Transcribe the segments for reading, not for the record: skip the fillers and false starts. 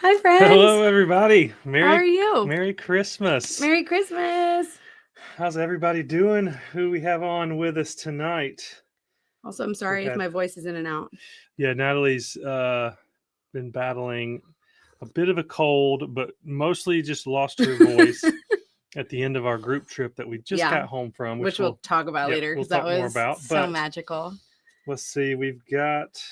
Hi, friends. Hello, everybody. How are you? Merry Christmas. Merry Christmas. How's everybody doing? Who we have on with us tonight? Also, I'm sorry if my voice is in and out. Yeah, Natalie's been battling a bit of a cold, but mostly just lost her voice at the end of our group trip that we just got home from. Which we'll talk about later because that was so magical. Let's see. We've got...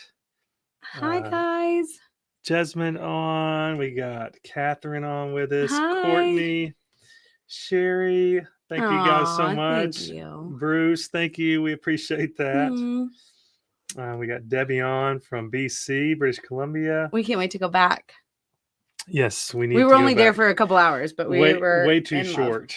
Hi, guys. Jasmine on. We got Catherine on with us. Hi. Courtney, Sherry. Thank you guys so much. Thank you. Bruce, thank you. We appreciate that. We got Debbie on from BC, British Columbia. We can't wait to go back. Yes, we were only there for a couple hours, but we were way too short.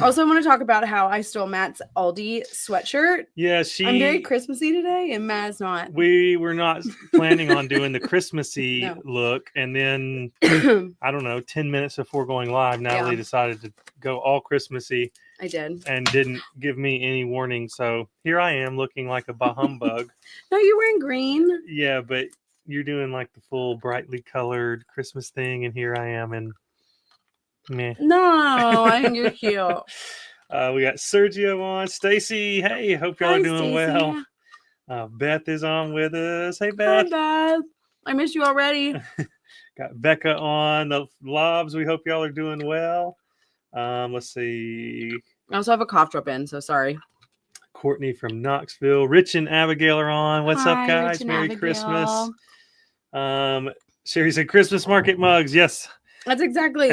Also, I want to talk about how I stole Matt's Aldi sweatshirt. Yeah, I'm very Christmassy today, and Matt's not. We were not planning on doing the Christmassy look, and then I don't know, 10 minutes before going live, Natalie decided to go all Christmassy. I did, and didn't give me any warning. So here I am, looking like a bah humbug. No, you're wearing green. Yeah, but you're doing like the full brightly colored Christmas thing, and here I am, and meh. No, I think you're cute. We got Sergio on. Stacy, hey, hope y'all are doing well. Beth is on with us. Hey, Beth. Hi, Beth. I missed you already. Got Becca on. The Lobs, we hope y'all are doing well. Let's see. I also have a cough drop in, so sorry. Courtney from Knoxville. Rich and Abigail are on. What's up, guys? Merry Christmas. Sherry said Christmas market mugs. Yes. That's exactly.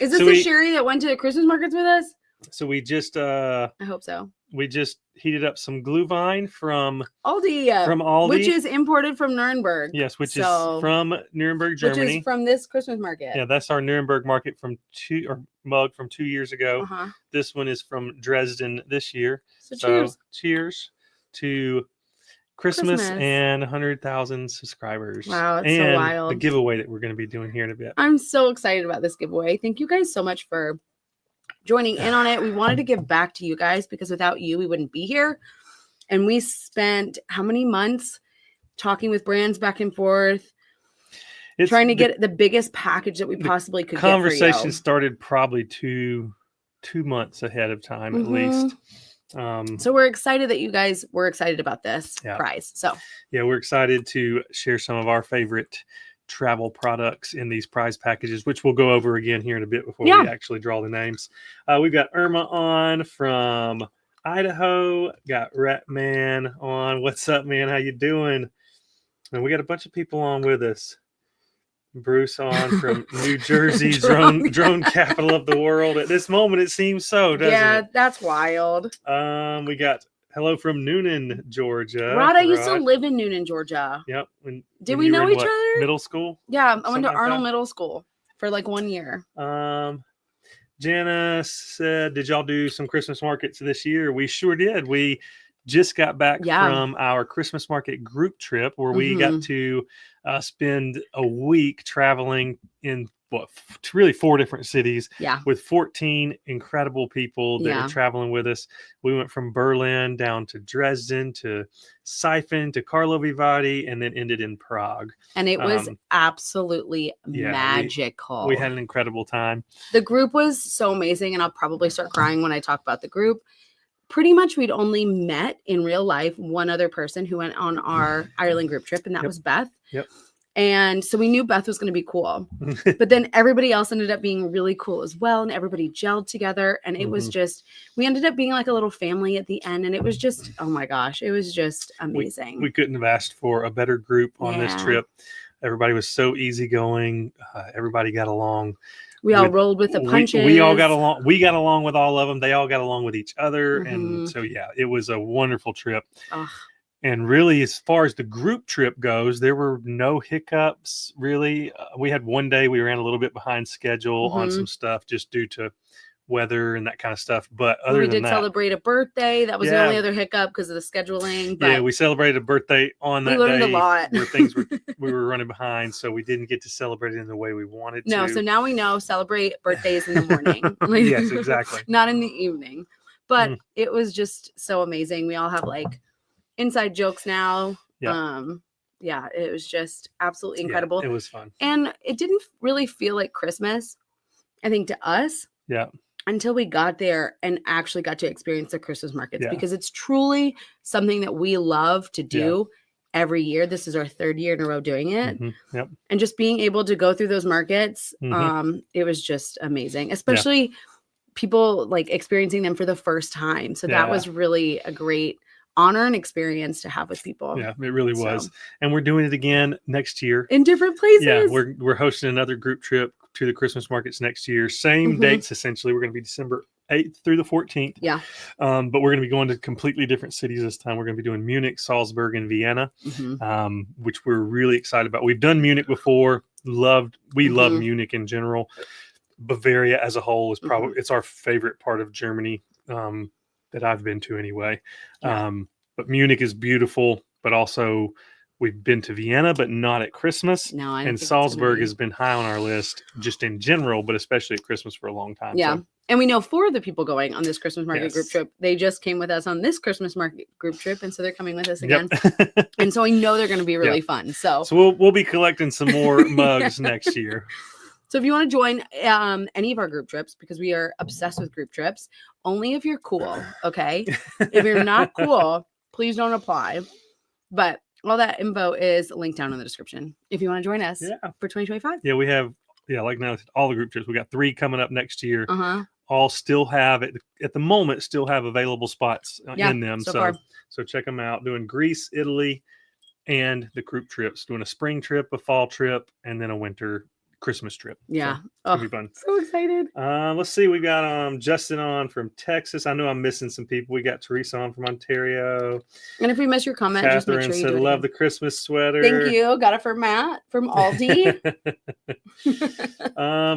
Is this the Sherry that went to Christmas markets with us? So we just I hope so. We just heated up some Glühwein from Aldi. Which is imported from Nuremberg. Yes, which is from Nuremberg, Germany. Which is from this Christmas market. Yeah, that's our Nuremberg market mug from 2 years ago. This one is from Dresden this year. So cheers to Christmas and 100,000 subscribers. Wow, that's so wild. The giveaway that we're going to be doing here in a bit. I'm so excited about this giveaway. Thank you guys so much for joining in on it. We wanted to give back to you guys because without you, we wouldn't be here. And we spent how many months talking with brands back and forth, trying to get the biggest package that we possibly could get for you. Conversation started probably two months ahead of time, at least. So we're excited that you guys were excited about this prize. So yeah, we're excited to share some of our favorite travel products in these prize packages, which we'll go over again here in a bit before we actually draw the names. We've got Irma on from Idaho. Got Ratman on. What's up, man? How you doing? And we got a bunch of people on with us. Bruce on from New Jersey, drone capital of the world. At this moment, it seems so, doesn't it? Yeah, that's wild. We got hello from Noonan, Georgia. Rod, I used to live in Noonan, Georgia. Yep. Did we know each other? Middle school? Yeah, I went to Arnold Middle School for like 1 year. Jana said, did y'all do some Christmas markets this year? We sure did. We just got back from our Christmas market group trip where we got to spend a week traveling in really 4 different cities with 14 incredible people that were traveling with us. We went from Berlin down to Dresden to Siphon to Karlovy Vary and then ended in Prague. And it was absolutely magical. We had an incredible time. The group was so amazing, and I'll probably start crying when I talk about the group. Pretty much we'd only met in real life one other person who went on our Ireland group trip, and that was Beth. Yep. And so we knew Beth was going to be cool. But then everybody else ended up being really cool as well. And everybody gelled together. And it was just, we ended up being like a little family at the end. And it was just, oh my gosh, it was just amazing. We couldn't have asked for a better group on this trip. Everybody was so easygoing. Everybody got along. We all rolled with the punches. We all got along. We got along with all of them. They all got along with each other. And so, yeah, it was a wonderful trip. And really, as far as the group trip goes, there were no hiccups, really. We had one day we ran a little bit behind schedule on some stuff just due to weather and that kind of stuff. But other than that, we did celebrate a birthday. That was the only other hiccup because of the scheduling. But yeah, we celebrated a birthday on that day. We learned a lot. Where things we were running behind, so we didn't get to celebrate it in the way we wanted to. No, so now we know celebrate birthdays in the morning. Yes, exactly. Not in the evening. But it was just so amazing. We all have like inside jokes now. Yeah, it was just absolutely incredible. It was fun. And it didn't really feel like Christmas, I think, to us. Yeah. Until we got there and actually got to experience the Christmas markets, Yeah. because it's truly something that we love to do every year. This is our 3rd year in a row doing it. Yep. And just being able to go through those markets, it was just amazing, especially people like experiencing them for the first time. So that was really a great honor and experience to have with people. Yeah, it really was. And we're doing it again next year in different places. Yeah, we're hosting another group trip to the Christmas markets next year. Same dates, essentially. We're going to be December 8th through the 14th. Yeah. But we're going to be going to completely different cities this time. We're going to be doing Munich, Salzburg, and Vienna, which we're really excited about. We've done Munich before. We love Munich in general. Bavaria as a whole is probably it's our favorite part of Germany that I've been to anyway. But Munich is beautiful, but also we've been to Vienna, but not at Christmas. No, and Salzburg has been high on our list just in general, but especially at Christmas for a long time. Yeah. So. And we know 4 of the people going on this Christmas market group trip. They just came with us on this Christmas market group trip. And so they're coming with us again. And so I know they're going to be really fun. So we'll be collecting some more mugs next year. So if you want to join any of our group trips, because we are obsessed with group trips, only if you're cool. Okay. If you're not cool, please don't apply. But all that info is linked down in the description if you want to join us for 2025. Yeah, we have, like now, all the group trips. We got 3 coming up next year. All still have, at the moment, still have available spots in them. So check them out. Doing Greece, Italy, and the group trips. Doing a spring trip, a fall trip, and then a winter Christmas trip. Yeah. So it's gonna be fun. So excited. Let's see. We got Justin on from Texas. I know I'm missing some people. We got Teresa on from Ontario. And if we miss your comment, Catherine just make sure you said, do love the Christmas sweater. Thank you. Got it for Matt from Aldi.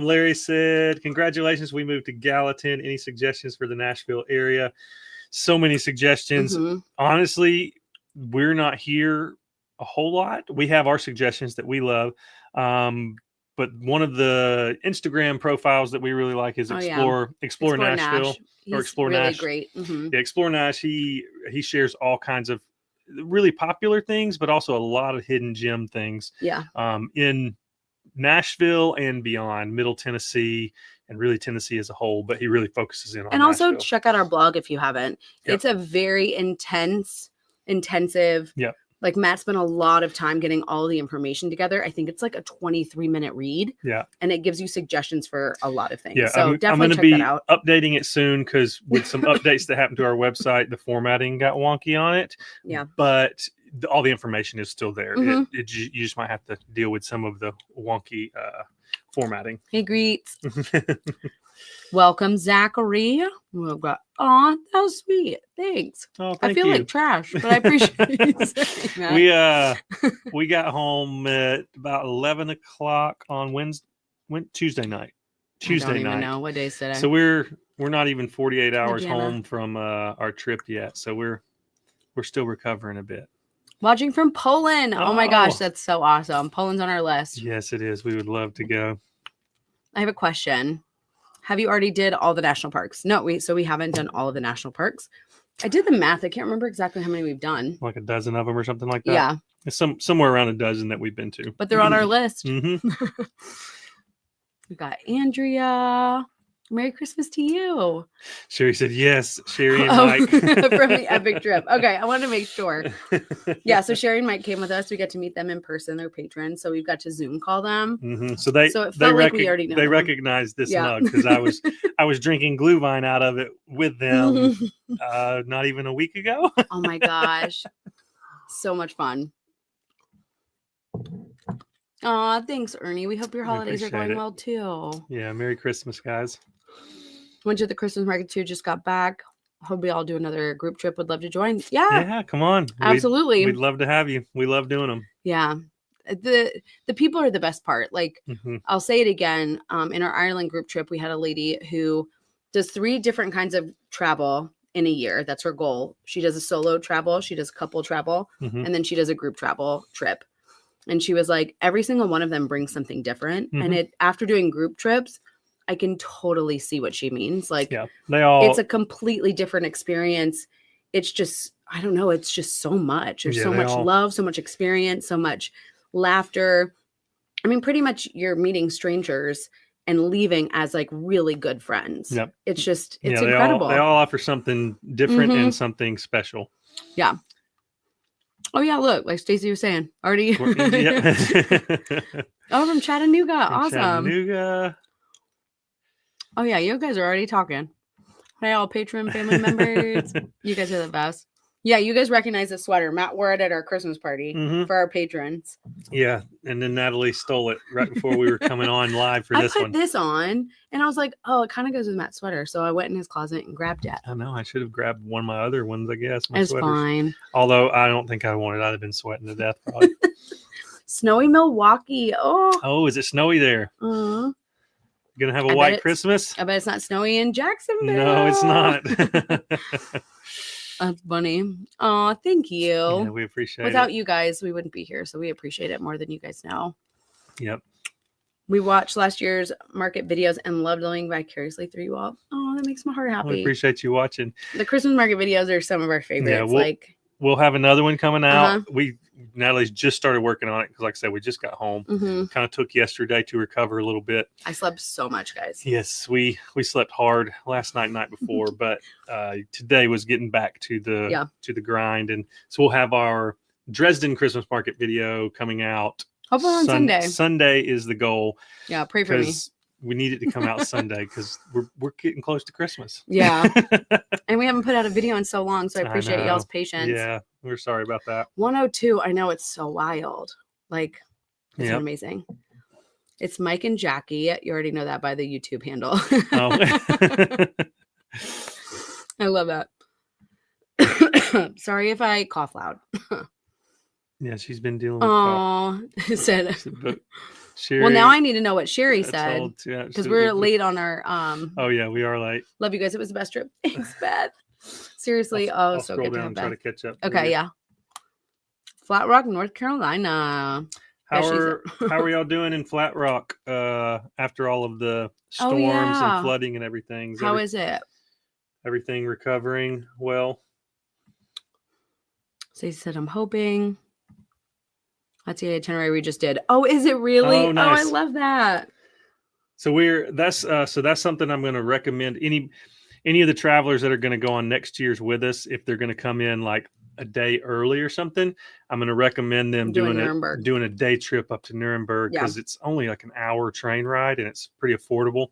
Larry said, congratulations. We moved to Gallatin. Any suggestions for the Nashville area? So many suggestions. Honestly, we're not here a whole lot. We have our suggestions that we love. But one of the Instagram profiles that we really like is Explore Nashville or Explore really Nash. Great. Yeah, Explore Nash. He shares all kinds of really popular things, but also a lot of hidden gem things. Yeah. In Nashville and beyond, Middle Tennessee, and really Tennessee as a whole. But he really focuses in on. And also Nashville. Check out our blog if you haven't. It's a very intensive. Yeah. Like Matt spent a lot of time getting all the information together. I think it's like a 23-minute read. Yeah. And it gives you suggestions for a lot of things. Yeah. So definitely check that out. I'm going to be updating it soon because with some updates that happened to our website, the formatting got wonky on it. Yeah. But all the information is still there. You just might have to deal with some of the wonky formatting. Hey, greets. Welcome, Zachary. We've got, that was sweet. Thanks. Oh, I feel like trash, but I appreciate you saying that. We got home at about 11 o'clock on Tuesday night. I don't even know what day is today. So we're not even 48 hours home from our trip yet. So we're still recovering a bit. Watching from Poland. Oh my gosh, that's so awesome. Poland's on our list. Yes, it is. We would love to go. I have a question. Have you already did all the national parks? No, we haven't done all of the national parks. I did the math. I can't remember exactly how many we've done. Like a dozen of them or something like that. Yeah. It's somewhere around a dozen that we've been to. But they're on our list. We got Andrea. Merry Christmas to you. Sherry said yes. Sherry and Mike. From the epic trip. Okay, I wanted to make sure. Yeah, so Sherry and Mike came with us. We got to meet them in person. They're patrons, so we've got to Zoom call them. So it felt like we already know they them. recognized this mug because I was drinking Glühwein out of it with them not even a week ago. Oh my gosh. So much fun. Aw, thanks, Ernie. We hope your holidays are going well too. Yeah, Merry Christmas, guys. Went to the Christmas market too, just got back. Hope we all do another group trip. Would love to join. Yeah, come on. Absolutely. We'd love to have you. We love doing them. Yeah. The people are the best part. Like, I'll say it again. In our Ireland group trip, we had a lady who does 3 different kinds of travel in a year. That's her goal. She does a solo travel, she does couple travel, and then she does a group travel trip. And she was like, every single one of them brings something different. And after doing group trips, I can totally see what she means. Like, they all, it's a completely different experience it's just, I don't know, it's just so much. There's so much love, so much experience, so much laughter. I mean, pretty much you're meeting strangers and leaving as like really good friends. Yep. It's just, it's incredible. They all offer something different and something special. Yeah. Oh yeah, look, like Stacey was saying, already. Oh, from Chattanooga. Awesome. Chattanooga. Oh yeah, you guys are already talking. Hey, all Patreon family members. You guys are the best. Yeah, you guys recognize the sweater. Matt wore it at our Christmas party for our patrons. Yeah, and then Natalie stole it right before we were coming on live for this one. I put this on, and I was like, oh, it kind of goes with Matt's sweater. So I went in his closet and grabbed it. I know. I should have grabbed one of my other ones, I guess. It's fine. Although I don't think I wanted. I'd have been sweating to death probably. Snowy Milwaukee. Oh, is it snowy there? Uh-huh. Gonna have a white Christmas? I bet it's not snowy in Jacksonville. No, it's not. That's funny. Oh, thank you. Yeah, we appreciate it. Without you guys, we wouldn't be here. So we appreciate it more than you guys know. Yep. We watched last year's market videos and loved living vicariously through you all. Oh, that makes my heart happy. We appreciate you watching. The Christmas market videos are some of our favorites. Yeah, we'll have another one coming out. Natalie's just started working on it because, like I said, we just got home. Kind of took yesterday to recover a little bit. I slept so much, guys. Yes, we slept hard last night before, but today was getting back to the grind, and so we'll have our Dresden Christmas market video coming out. Hopefully on Sunday. Sunday is the goal. Yeah, pray for me. We need it to come out Sunday because we're getting close to Christmas. Yeah. And we haven't put out a video in so long, so I appreciate y'all's patience. Yeah, we're sorry about that. 102, I know, it's so wild. Like, it's amazing. It's Mike and Jackie. You already know that by the YouTube handle. I love that. Sorry if I cough loud. Yeah, she's been dealing with cough. Sherry, well, now I need to know what Sherry said because we're late on our. Oh yeah, we are late. Love you guys. It was the best trip. Thanks, Beth. Seriously, I'll so scroll good down and try to catch up. Okay, yeah. Flat Rock, North Carolina. How are y'all doing in Flat Rock after all of the storms and flooding and everything? How is it? Everything recovering well? So he said, I'm hoping. That's the itinerary we just did. Oh, is it really? Oh, nice. I love that. So that's something I'm going to recommend any of the travelers that are going to go on next year's with us. If they're going to come in like a day early or something, I'm going to recommend them doing a day trip up to Nuremberg because it's only like an hour train ride and it's pretty affordable.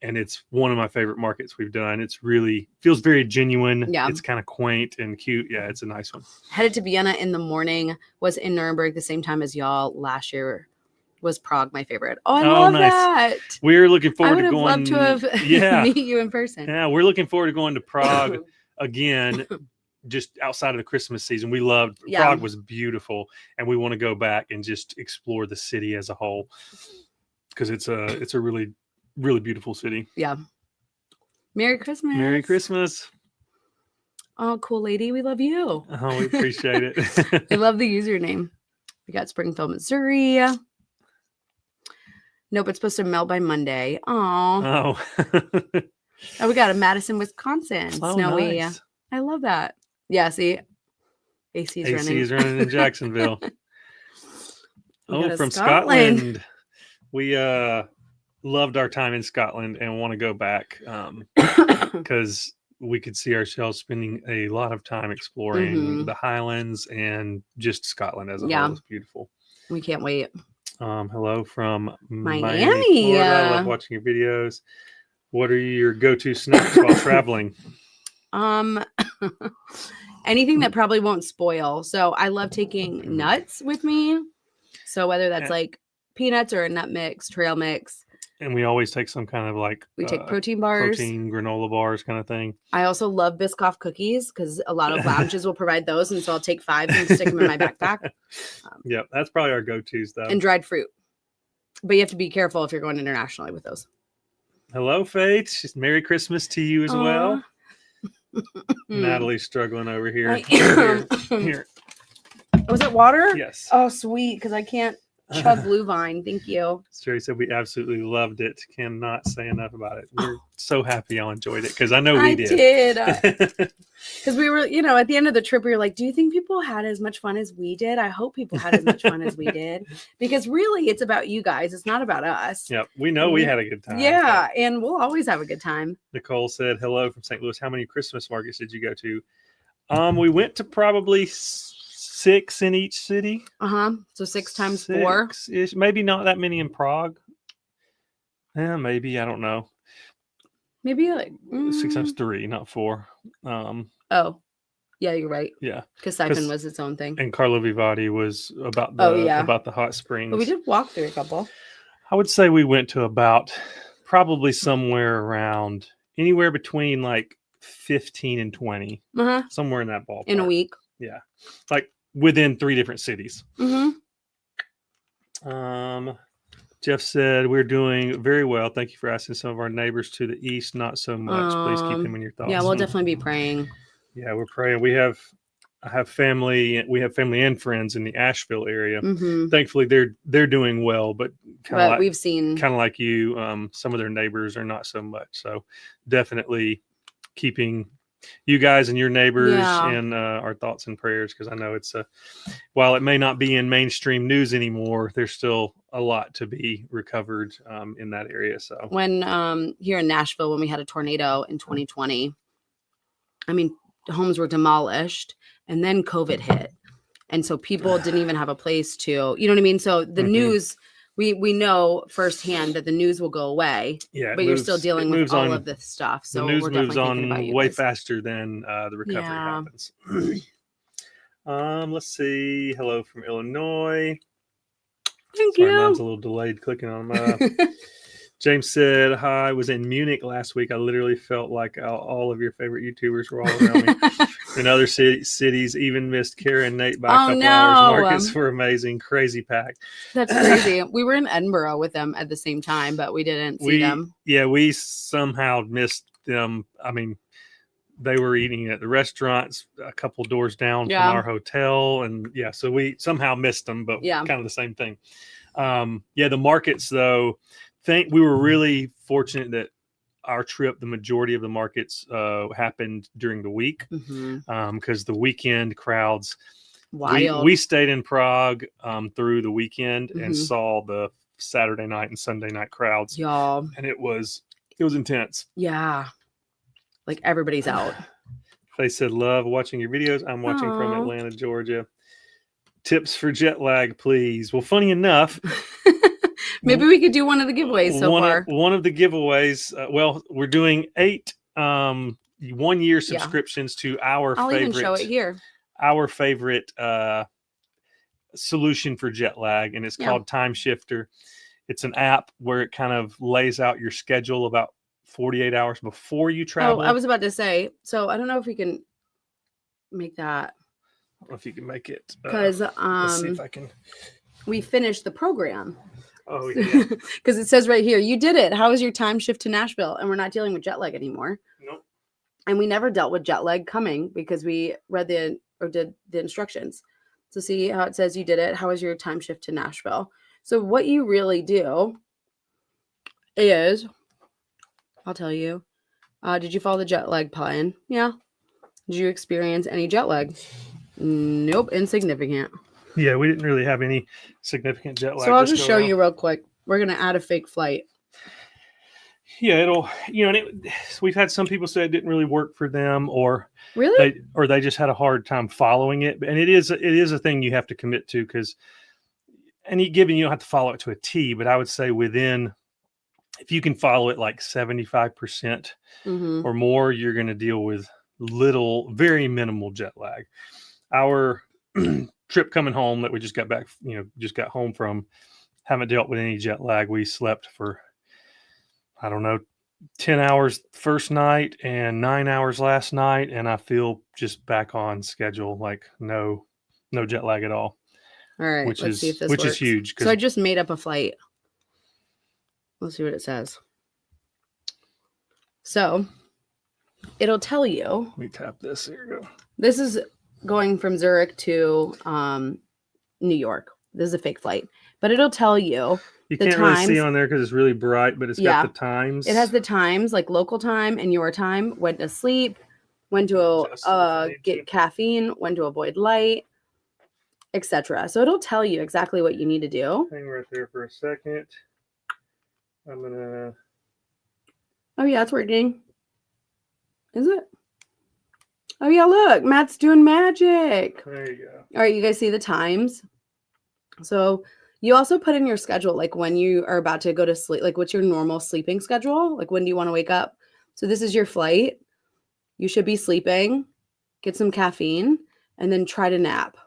And it's one of my favorite markets we've done. It's really feels very genuine. Yeah. It's kind of quaint and cute. Yeah, it's a nice one. Headed to Vienna in the morning, was in Nuremberg the same time as y'all. Last year was Prague, my favorite. Oh, I love that. We're looking forward to going. I would have loved to have meet you in person. Yeah, we're looking forward to going to Prague again, just outside of the Christmas season. We loved Prague was beautiful, and we want to go back and just explore the city as a whole because it's a really beautiful city. Yeah. Merry Christmas. Merry Christmas. Oh, cool lady. We love you. Oh, we appreciate it. I love the username. We got Springfield, Missouri. Nope, it's supposed to melt by Monday. Oh. Oh, we got a Madison, Wisconsin. Snowy. Nice. I love that. Yeah, see? AC's running. AC's running in Jacksonville. From Scotland. We loved our time in Scotland and want to go back because we could see ourselves spending a lot of time exploring the Highlands and just Scotland as a whole. It's beautiful. We can't wait. Hello from Miami. Florida. I love watching your videos. What are your go-to snacks while traveling? Anything that probably won't spoil. So I love taking nuts with me. So whether that's like peanuts or a nut mix, trail mix. And we always take some kind of we take protein bars, granola bars kind of thing. I also love Biscoff cookies because a lot of lounges will provide those. And so I'll take 5 and stick them in my backpack. That's probably our go-tos though. And dried fruit. But you have to be careful if you're going internationally with those. Hello, Faith. Merry Christmas to you as well. Natalie's struggling over here. Here. Was it water? Yes. Oh, sweet. Because I can't Chug Blue Vine. Thank you. Sherry said we absolutely loved it. Cannot say enough about it. We're Oh. so happy y'all enjoyed it because I know we I did. Because we were, at the end of the trip, we were like, do you think people had as much fun as we did? I hope people had as much fun as we did. Because really, it's about you guys. It's not about us. Yep. We know we had a good time. Yeah. And we'll always have a good time. Nicole said, hello from St. Louis. How many Christmas markets did you go to? We went to probably 6 in each city. So 6 times 4. Maybe not that many in Prague. Yeah, maybe. I don't know. Maybe like 6 times 3, not 4. Oh, yeah, you're right. Yeah, because Siphon was its own thing, and Carlo Vivati was about the hot springs. But we did walk through a couple. I would say we went to about probably somewhere around anywhere between like 15 and 20, somewhere in that ballpark in a week. Yeah, like within 3 different cities. Jeff said, we're doing very well. Thank you for asking. Some of our neighbors to the east, not so much. Please keep them in your thoughts. Yeah, we'll definitely be praying. Yeah, we're praying. I have family. We have family and friends in the Asheville area. Thankfully, they're doing well, but we've seen kind of like you. Some of their neighbors are not so much. So definitely keeping you guys and your neighbors in our thoughts and prayers, because I know it's while it may not be in mainstream news anymore, there's still a lot to be recovered in that area. So when here in Nashville, when we had a tornado in 2020, I mean, homes were demolished, and then COVID hit, and so people didn't even have a place to, you know what I mean? So the news, we know firsthand that the news will go away, but you're still dealing with all of this stuff. So the news we're moves definitely thinking about on you way guys. faster than the recovery happens. Let's see. Hello from Illinois. Thank you. Mine's a little delayed clicking on them. James said, hi, I was in Munich last week. I literally felt like all of your favorite YouTubers were all around me. In other cities, even missed Kara and Nate by a couple hours. Markets were amazing. Crazy packed. That's crazy. We were in Edinburgh with them at the same time, but we didn't see them. Yeah, we somehow missed them. I mean, they were eating at the restaurants a couple doors down from our hotel. And so we somehow missed them, but kind of the same thing. The markets, though, we were really fortunate that our trip, the majority of the markets happened during the week, because the weekend crowds, wild. We stayed in Prague through the weekend and saw the Saturday night and Sunday night crowds. Y'all. And it was intense. Yeah. Like everybody's out. They said, love watching your videos. I'm watching from Atlanta, Georgia. Tips for jet lag, please. Well, funny enough, maybe we could do one of the giveaways so far. One of the giveaways. We're doing 8 1-year subscriptions to our I'll favorite. even show it here. Our favorite solution for jet lag, and it's called Timeshifter. It's an app where it kind of lays out your schedule about 48 hours before you travel. Oh, I was about to say. So I don't know if we can make that. I don't know if you can make it. Because let's see if I can. We finished the program. Oh, yeah. Because it says right here, you did it. How was your time shift to Nashville? And we're not dealing with jet lag anymore. Nope. And we never dealt with jet lag coming because we read did the instructions. So see how it says you did it. How was your time shift to Nashville? So what you really do is, I'll tell you, did you follow the jet lag plan? Yeah. Did you experience any jet lag? Nope. Insignificant. Yeah, we didn't really have any significant jet lag. So I'll just show you real quick. We're going to add a fake flight. Yeah, it'll, we've had some people say it didn't really work for them, or really, they just had a hard time following it. And it is a thing you have to commit to, because any given, you don't have to follow it to a T, but I would say if you can follow it like 75% or more, you're going to deal with very minimal jet lag. Our trip coming home that we just got back, just got home from, haven't dealt with any jet lag. We slept for, I don't know, 10 hours first night and 9 hours last night. And I feel just back on schedule, like no jet lag at all. All right. Let's see if this which works. is huge. So I just made up a flight. Let's see what it says. So it'll tell you. Let me tap this. Here we go. This is going from Zurich to New York. This is a fake flight. but it'll tell you. You the can't really see times. on there because it's really bright, but it's Yeah. got the times. It has the times, like local time and your time, when to sleep, when to Adjust it if I need get to. caffeine, when to avoid light, etc. So it'll tell you exactly what you need to do. Hang right there for a second. I'm gonna. Oh yeah, it's working. Is it? Oh yeah, look, Matt's doing magic. There you go. All right, you guys see the times. So you also put in your schedule, like when you are about to go to sleep, like what's your normal sleeping schedule? Like when do you want to wake up? So this is your flight. You should be sleeping, get some caffeine, and then try to nap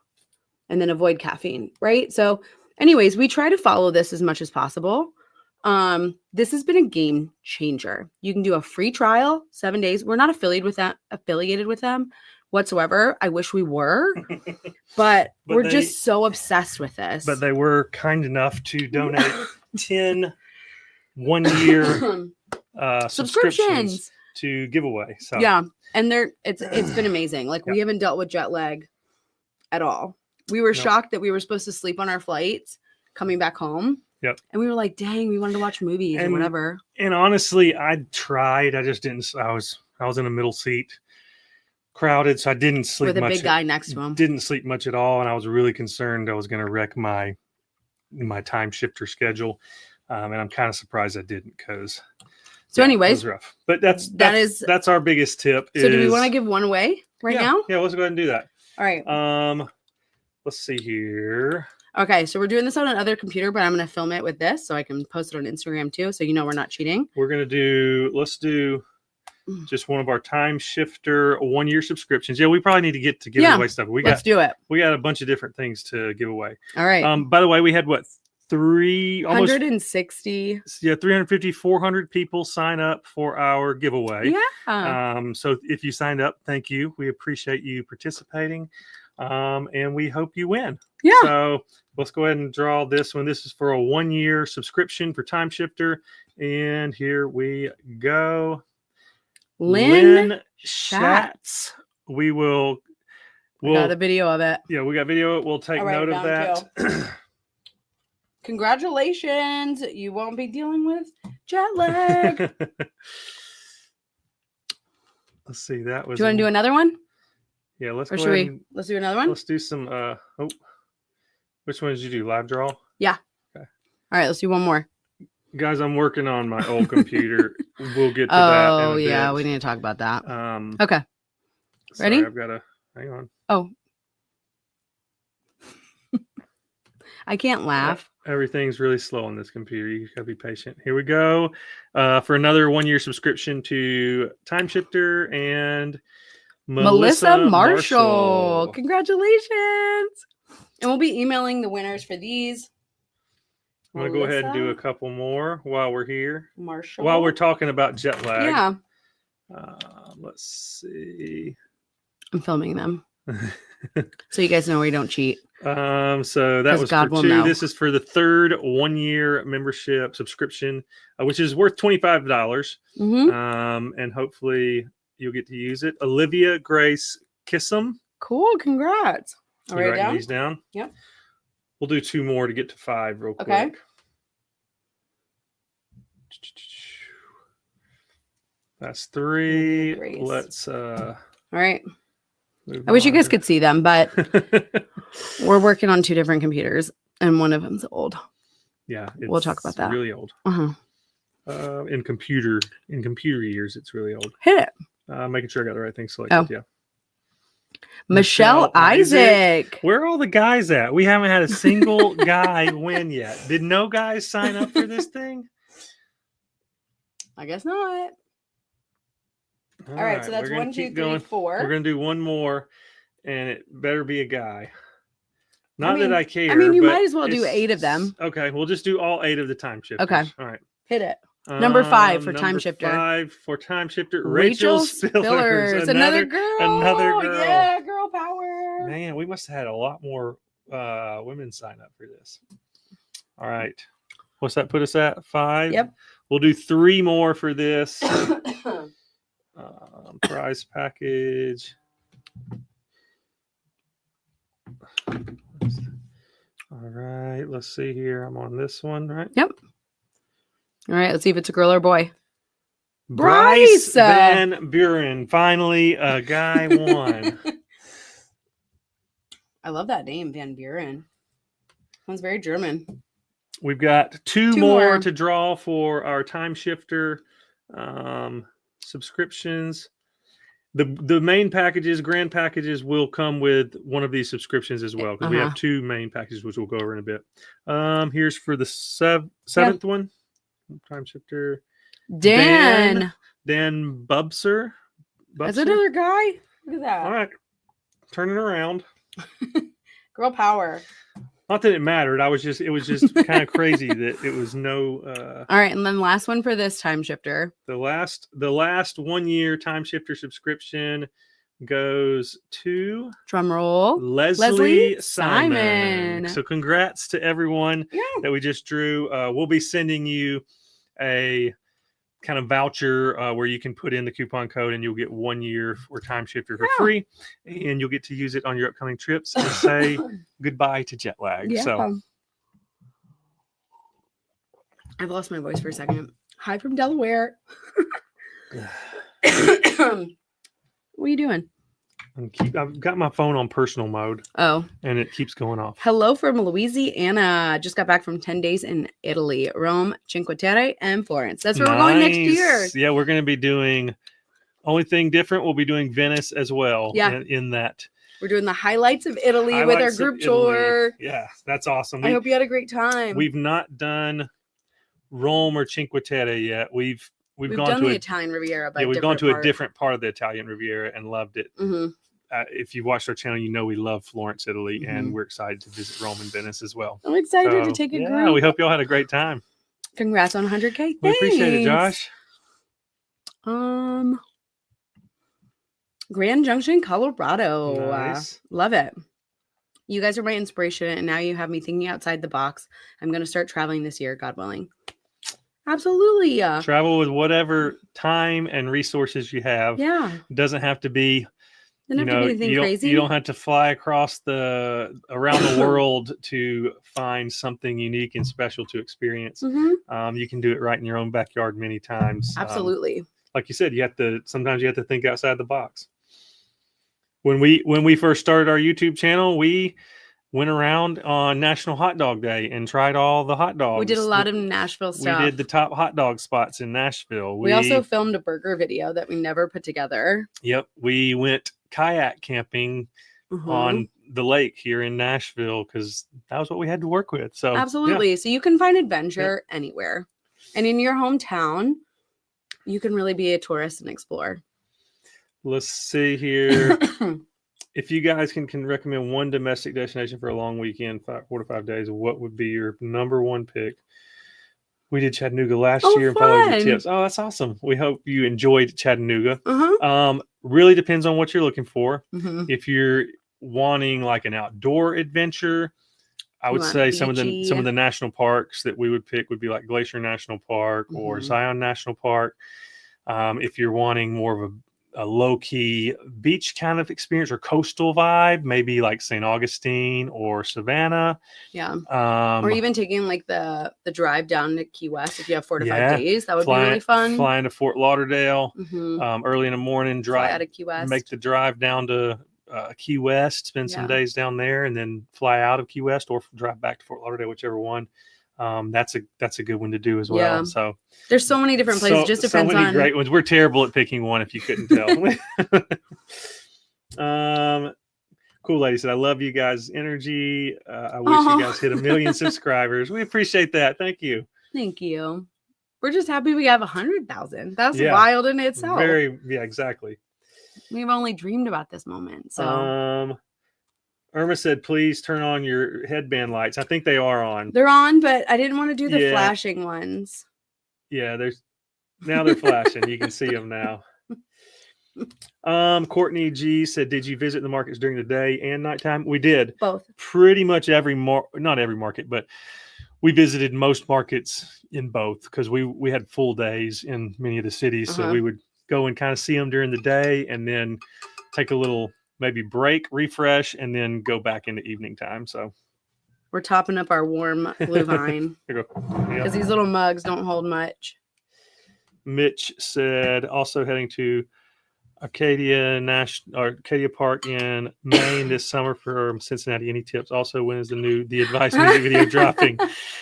and then avoid caffeine, right? So anyways, we try to follow this as much as possible. This has been a game changer. You can do a free trial, 7 days. We're not affiliated with them whatsoever. I wish we were, but we're just so obsessed with this. But they were kind enough to donate 10 1-year subscriptions to giveaway. So yeah, and it's been amazing. Like we haven't dealt with jet lag at all. We were shocked that we were supposed to sleep on our flights coming back home. Yep. And we were like, dang, we wanted to watch movies or whatever. And honestly, I tried. I just didn't. I was in a middle seat, crowded, so I didn't sleep much. With a big guy next to him. Didn't sleep much at all, and I was really concerned I was going to wreck my time shifter schedule. And I'm kind of surprised I didn't because. So, anyways, it was rough. But that's our biggest tip. So, do we want to give one away now? Yeah, let's go ahead and do that. All right. Let's see here. Okay, so we're doing this on another computer, but I'm going to film it with this so I can post it on Instagram too, so we're not cheating. Let's do just one of our Timeshifter 1-year subscriptions. Yeah, we probably need to get to give away stuff. Let's do it. We got a bunch of different things to give away. All right. By the way, we had almost 360. Yeah, 350, 400 people sign up for our giveaway. Yeah. So if you signed up, thank you. We appreciate you participating. And we hope you win. Yeah. So let's go ahead and draw this one. This is for a 1-year subscription for Timeshifter. And here we go. Lynn Schatz. We'll got a video of it. Yeah, we got video. We'll take note of that. Congratulations. You won't be dealing with jet lag. Let's see. That was. Do you want to do another one? Yeah, let's let's do another one? Let's do some which one did you do? Live draw? Yeah. Okay. All right, let's do one more. Guys, I'm working on my old computer. We'll get to that. Oh, yeah, we need to talk about that. Okay. Sorry, ready? I've got to hang on. Oh. I can't laugh. Everything's really slow on this computer. You gotta be patient. Here we go. For another 1-year subscription to Timeshifter and Melissa Marshall. Congratulations. And we'll be emailing the winners for these. I'm going to go ahead and do a couple more while we're here. Marshall. While we're talking about jet lag. Yeah. Let's see. I'm filming them. So you guys know we don't cheat. So that was God for 2. Know. This is for the third 1-year membership subscription, which is worth $25. Mm-hmm. And hopefully you'll get to use it. Olivia Grace Kissam. Cool. Congrats. All right, writing these down? Yep. We'll do 2 more to get to 5 real quick. Okay. That's 3. Grace. Let's all right. I wish you guys could see them, but we're working on 2 different computers and one of them's old. Yeah. We'll talk about that. Really old. Uh-huh. In computer years, it's really old. Hit it. Making sure I got the right thing selected. Oh. Yeah. Michelle Isaac. Where are all the guys at? We haven't had a single guy win yet. Did no guys sign up for this thing? I guess not. All right, so that's 1, 2, 3, 4. We're gonna do one more, and it better be a guy. Not that I care. I mean, you might as well do 8 of them. Okay, we'll just do all 8 of the Timeshifters. Okay. All right. Hit it. Number 5 for Timeshifter. 5 for Timeshifter. Rachel Spillers. Another girl. Another girl. Yeah, girl power. Man, we must have had a lot more women sign up for this. All right. What's that put us at? 5? Yep. We'll do 3 more for this. Prize package. All right, let's see here. I'm on this one, right? Yep. All right, let's see if it's a girl or boy. Bryce Van Buren. Finally, a guy won. I love that name, Van Buren. Sounds very German. We've got two more to draw for our Timeshifter subscriptions. The main packages, grand packages, will come with one of these subscriptions as well, because we have two main packages, which we'll go over in a bit. Here's for the seventh one. Timeshifter. Dan Bubser. That's another guy. Look at that. All right, turning around. Girl power. Not that it mattered. It was just kind of crazy that it was no. All right, and then last one for this Timeshifter. The last 1 year Timeshifter subscription goes to drumroll Leslie Simon. So congrats to everyone that we just drew. We'll be sending you a kind of voucher where you can put in the coupon code and you'll get 1 year for Timeshifter for free, and you'll get to use it on your upcoming trips and say goodbye to jet lag. So I've lost my voice for a second. Hi from Delaware. What are you doing? I've got my phone on personal mode. Oh. And it keeps going off. Hello from Louisiana. Just got back from 10 days in Italy, Rome, Cinque Terre, and Florence. That's where we're going next year. Yeah, we're going to be doing, only thing different, we'll be doing Venice as well. Yeah. In that. We're doing the highlights of Italy with our group tour. Yeah, that's awesome. I hope you had a great time. We've not done Rome or Cinque Terre yet. We've gone to the Italian Riviera. Yeah, we've gone to a different part of the Italian Riviera and loved it. Mm-hmm. If you watched our channel, you know we love Florence, Italy, and we're excited to visit Rome and Venice as well. I'm excited to take a group. Yeah, we hope y'all had a great time. Congrats on 100K. Thanks. We appreciate it, Josh. Grand Junction, Colorado. Nice. Love it. You guys are my inspiration, and now you have me thinking outside the box. I'm going to start traveling this year, God willing. Absolutely. Travel with whatever time and resources you have. Yeah. It doesn't have to be. You don't have to fly across around the world to find something unique and special to experience. Mm-hmm. You can do it right in your own backyard many times. Absolutely. Like you said, sometimes you have to think outside the box. When we first started our YouTube channel, we went around on National Hot Dog Day and tried all the hot dogs. We did a lot of Nashville stuff. We did the top hot dog spots in Nashville. We also filmed a burger video that we never put together. Yep. We went kayak camping on the lake here in Nashville because that was what we had to work with. So absolutely. Yeah. So you can find adventure anywhere. And in your hometown, you can really be a tourist and explore. Let's see here. If you guys can recommend one domestic destination for a long weekend, 4 to 5 days, what would be your number one pick? We did Chattanooga last year and followed your tips. Oh, that's awesome. We hope you enjoyed Chattanooga. Really depends on what you're looking for. If you're wanting like an outdoor adventure, I would say some of the national parks that we would pick would be like Glacier National Park or Zion National Park. If you're wanting more of a low-key beach kind of experience or coastal vibe, maybe like St. Augustine or Savannah. Yeah. Or even taking like the drive down to Key West if you have 4 to 5 days. That would be really fun. Flying to Fort Lauderdale early in the morning, fly out of Key West. Make the drive down to Key West, spend some days down there, and then fly out of Key West or drive back to Fort Lauderdale, whichever one. That's a good one to do as well. So there's so many different places. Just depends on great ones. We're terrible at picking one if you couldn't tell. Cool Lady said, I love you guys' energy. I wish you guys hit 1 million subscribers. We appreciate that. Thank you. Thank you. We're just happy we have 100,000. That's wild in itself. Exactly. We've only dreamed about this moment. So Irma said, please turn on your headband lights. I think they are on. They're on, but I didn't want to do the flashing ones. Yeah, now they're flashing. You can see them now. Courtney G said, did you visit the markets during the day and nighttime? We did. Both. Pretty much not every market, but we visited most markets in both because we had full days in many of the cities. So we would go and kind of see them during the day and then take a little maybe break, refresh, and then go back into evening time. So We're topping up our warm blue vine. Here you go. Because Yep. these little mugs don't hold much. Mitch said, also heading to Arcadia Park in Maine this summer from Cincinnati. Any tips? Also, when is the Advice music video dropping?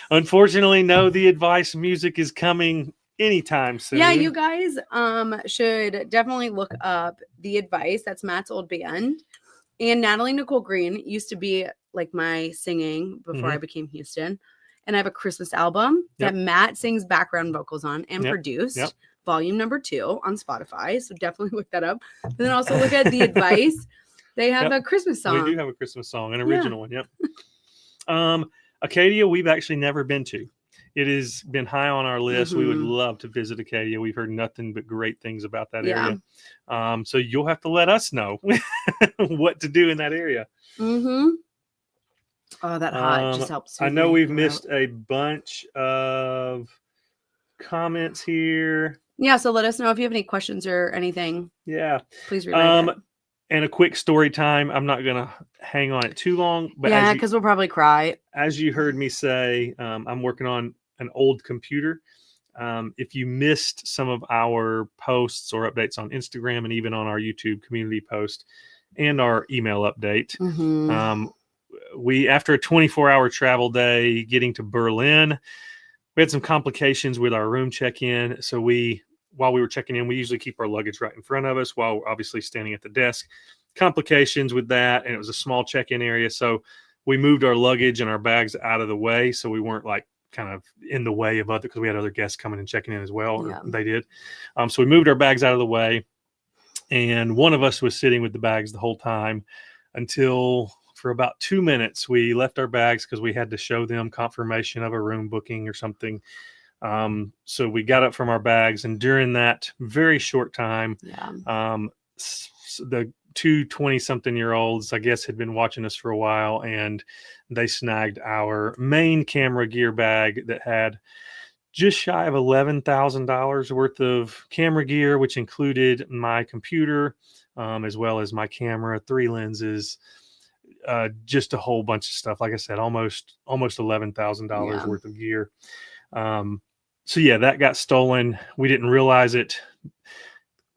Unfortunately, no. The Advice music is coming anytime soon. Yeah, you guys should definitely look up The Advice. That's Matt's old band. And Natalie Nicole Green used to be like my singing before I became Houston. And I have a Christmas album that Matt sings background vocals on and produced. Yep. Volume number 2 on Spotify. So definitely look that up. And then also look at The Advice. They have a Christmas song. We do have a Christmas song, an original one. Yep. Acadia, we've actually never been to. It has been high on our list. We would love to visit Acadia. We've heard nothing but great things about that area. So you'll have to let us know what to do in that area. Oh, that hot just helps. I know we've missed a bunch of comments here. Yeah, so let us know if you have any questions or anything. Yeah. Please relay it. And a quick story time. I'm not going to hang on it too long. But yeah, because we'll probably cry. As you heard me say, I'm working on an old computer. If you missed some of our posts or updates on Instagram and even on our YouTube community post and our email update, we, after a 24-hour travel day getting to Berlin, we had some complications with our room check-in. So while we were checking in, we usually keep our luggage right in front of us while we're obviously standing at the desk. Complications with that, and it was a small check-in area. So we moved our luggage and our bags out of the way so we weren't like kind of in the way of other, because we had other guests coming and checking in as well. Yeah. They did. So we moved our bags out of the way, and one of us was sitting with the bags the whole time until for about 2 minutes we left our bags because we had to show them confirmation of a room booking or something. So we got up from our bags, and during that very short time, the two 20-something-year-olds, I guess, had been watching us for a while, and they snagged our main camera gear bag that had just shy of $11,000 worth of camera gear, which included my computer, as well as my camera, 3 lenses, just a whole bunch of stuff. Like I said, almost $11,000 worth of gear. So yeah, that got stolen. We didn't realize it.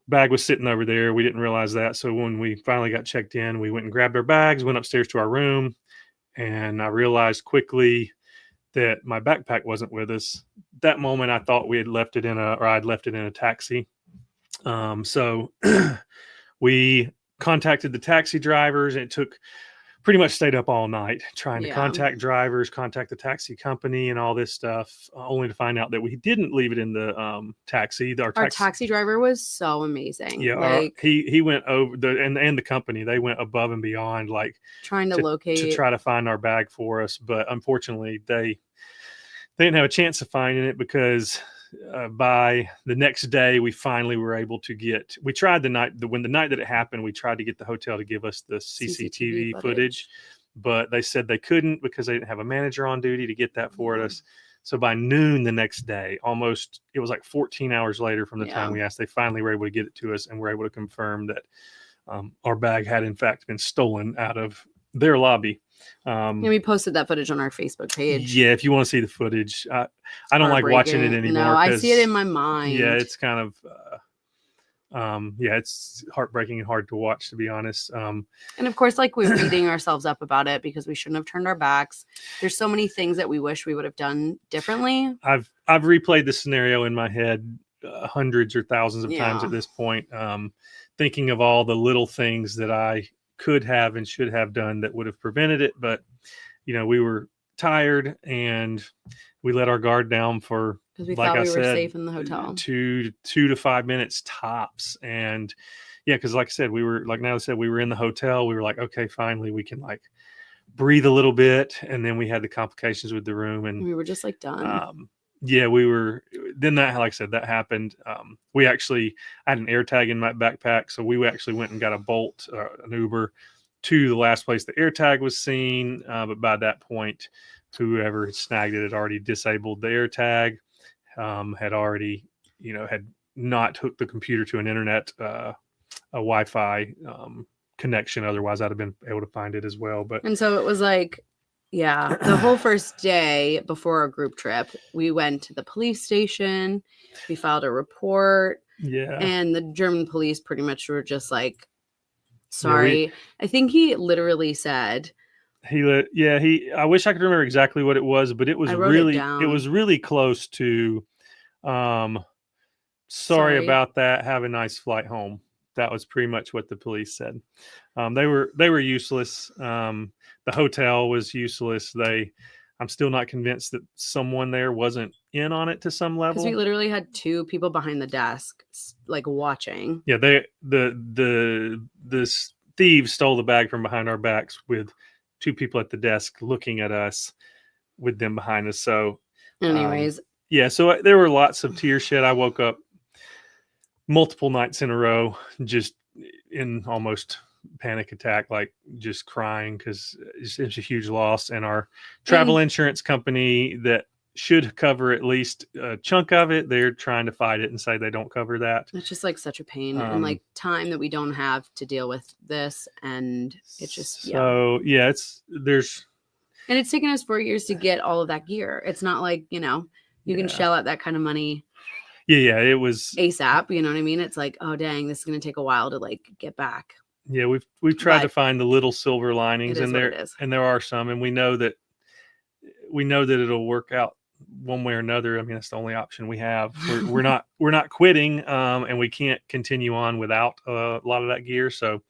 Bag was sitting over there. We didn't realize that. So when we finally got checked in, we went and grabbed our bags, went upstairs to our room, and I realized quickly that my backpack wasn't with us. That moment, I thought I'd left it in a taxi. So we contacted the taxi drivers, and it pretty much stayed up all night trying to contact drivers, contact the taxi company and all this stuff, only to find out that we didn't leave it in the taxi. Our taxi driver was so amazing. Yeah, he went over and the company, they went above and beyond, like trying to locate, to try to find our bag for us. But unfortunately, they didn't have a chance of finding it because by the next day, we finally were able to we tried the night that it happened, we tried to get the hotel to give us the CCTV footage, but they said they couldn't because they didn't have a manager on duty to get that for us. So by noon the next day, it was like 14 hours later from the time we asked, they finally were able to get it to us, and were able to confirm that our bag had in fact been stolen out of their lobby. And we posted that footage on our Facebook page. Yeah, if you want to see the footage, I don't like watching it anymore. No, I see it in my mind. Yeah, it's kind of it's heartbreaking and hard to watch, to be honest. And of course, like, we're beating ourselves up about it because we shouldn't have turned our backs. There's so many things that we wish we would have done differently. I've replayed the scenario in my head hundreds or thousands of times at this point, thinking of all the little things that I could have and should have done that would have prevented it. But we were tired, and we let our guard down for, because we thought we were safe in the hotel, 2 to 5 minutes tops. And because like I said, we were, like Natalie said, we were in the hotel. We were like, okay, finally we can like breathe a little bit. And then we had the complications with the room, and we were just like done. We were, then that, like I said, that happened. I had an air tag in my backpack. So we actually went and got a Bolt, an Uber, to the last place the air tag was seen. But by that point, whoever had snagged it had already disabled the air tag, had already, had not hooked the computer to an internet, a Wi-Fi connection. Otherwise, I'd have been able to find it as well. And so it was like Yeah, the whole first day before our group trip, we went to the police station. We filed a report, Yeah. and the German police pretty much were just like, Yeah, sorry. I think he literally said, I wish I could remember exactly what it was, but it was I wrote it really close to sorry Sorry. about that. Have a nice flight home. That was pretty much what the police said. They were useless. The hotel was useless. I'm still not convinced that someone there wasn't in on it to some because we level. literally had two people behind the desk, like watching. Yeah, the thieves stole the bag from behind our backs with two people at the desk looking at us with them behind us. So, Anyways, yeah, so there were lots of tear shed. I woke up multiple nights in a row just in almost panic attack, like just crying because it's a huge loss. And our travel insurance company that should cover at least a chunk of it, they're trying to fight it and say they don't cover that. it's just like such a pain and like time that we don't have to deal with this. And it's just, and it's taken us 4 years to get all of that gear. It's not like, you can shell out that kind of money. Yeah, it was ASAP. You know what I mean? It's like, oh dang, this is going to take a while to like get back. Yeah, we've tried to find the little silver linings, and there are some, and we know that it'll work out one way or another. I mean, that's the only option we have. We're not quitting, and we can't continue on without a lot of that gear. So,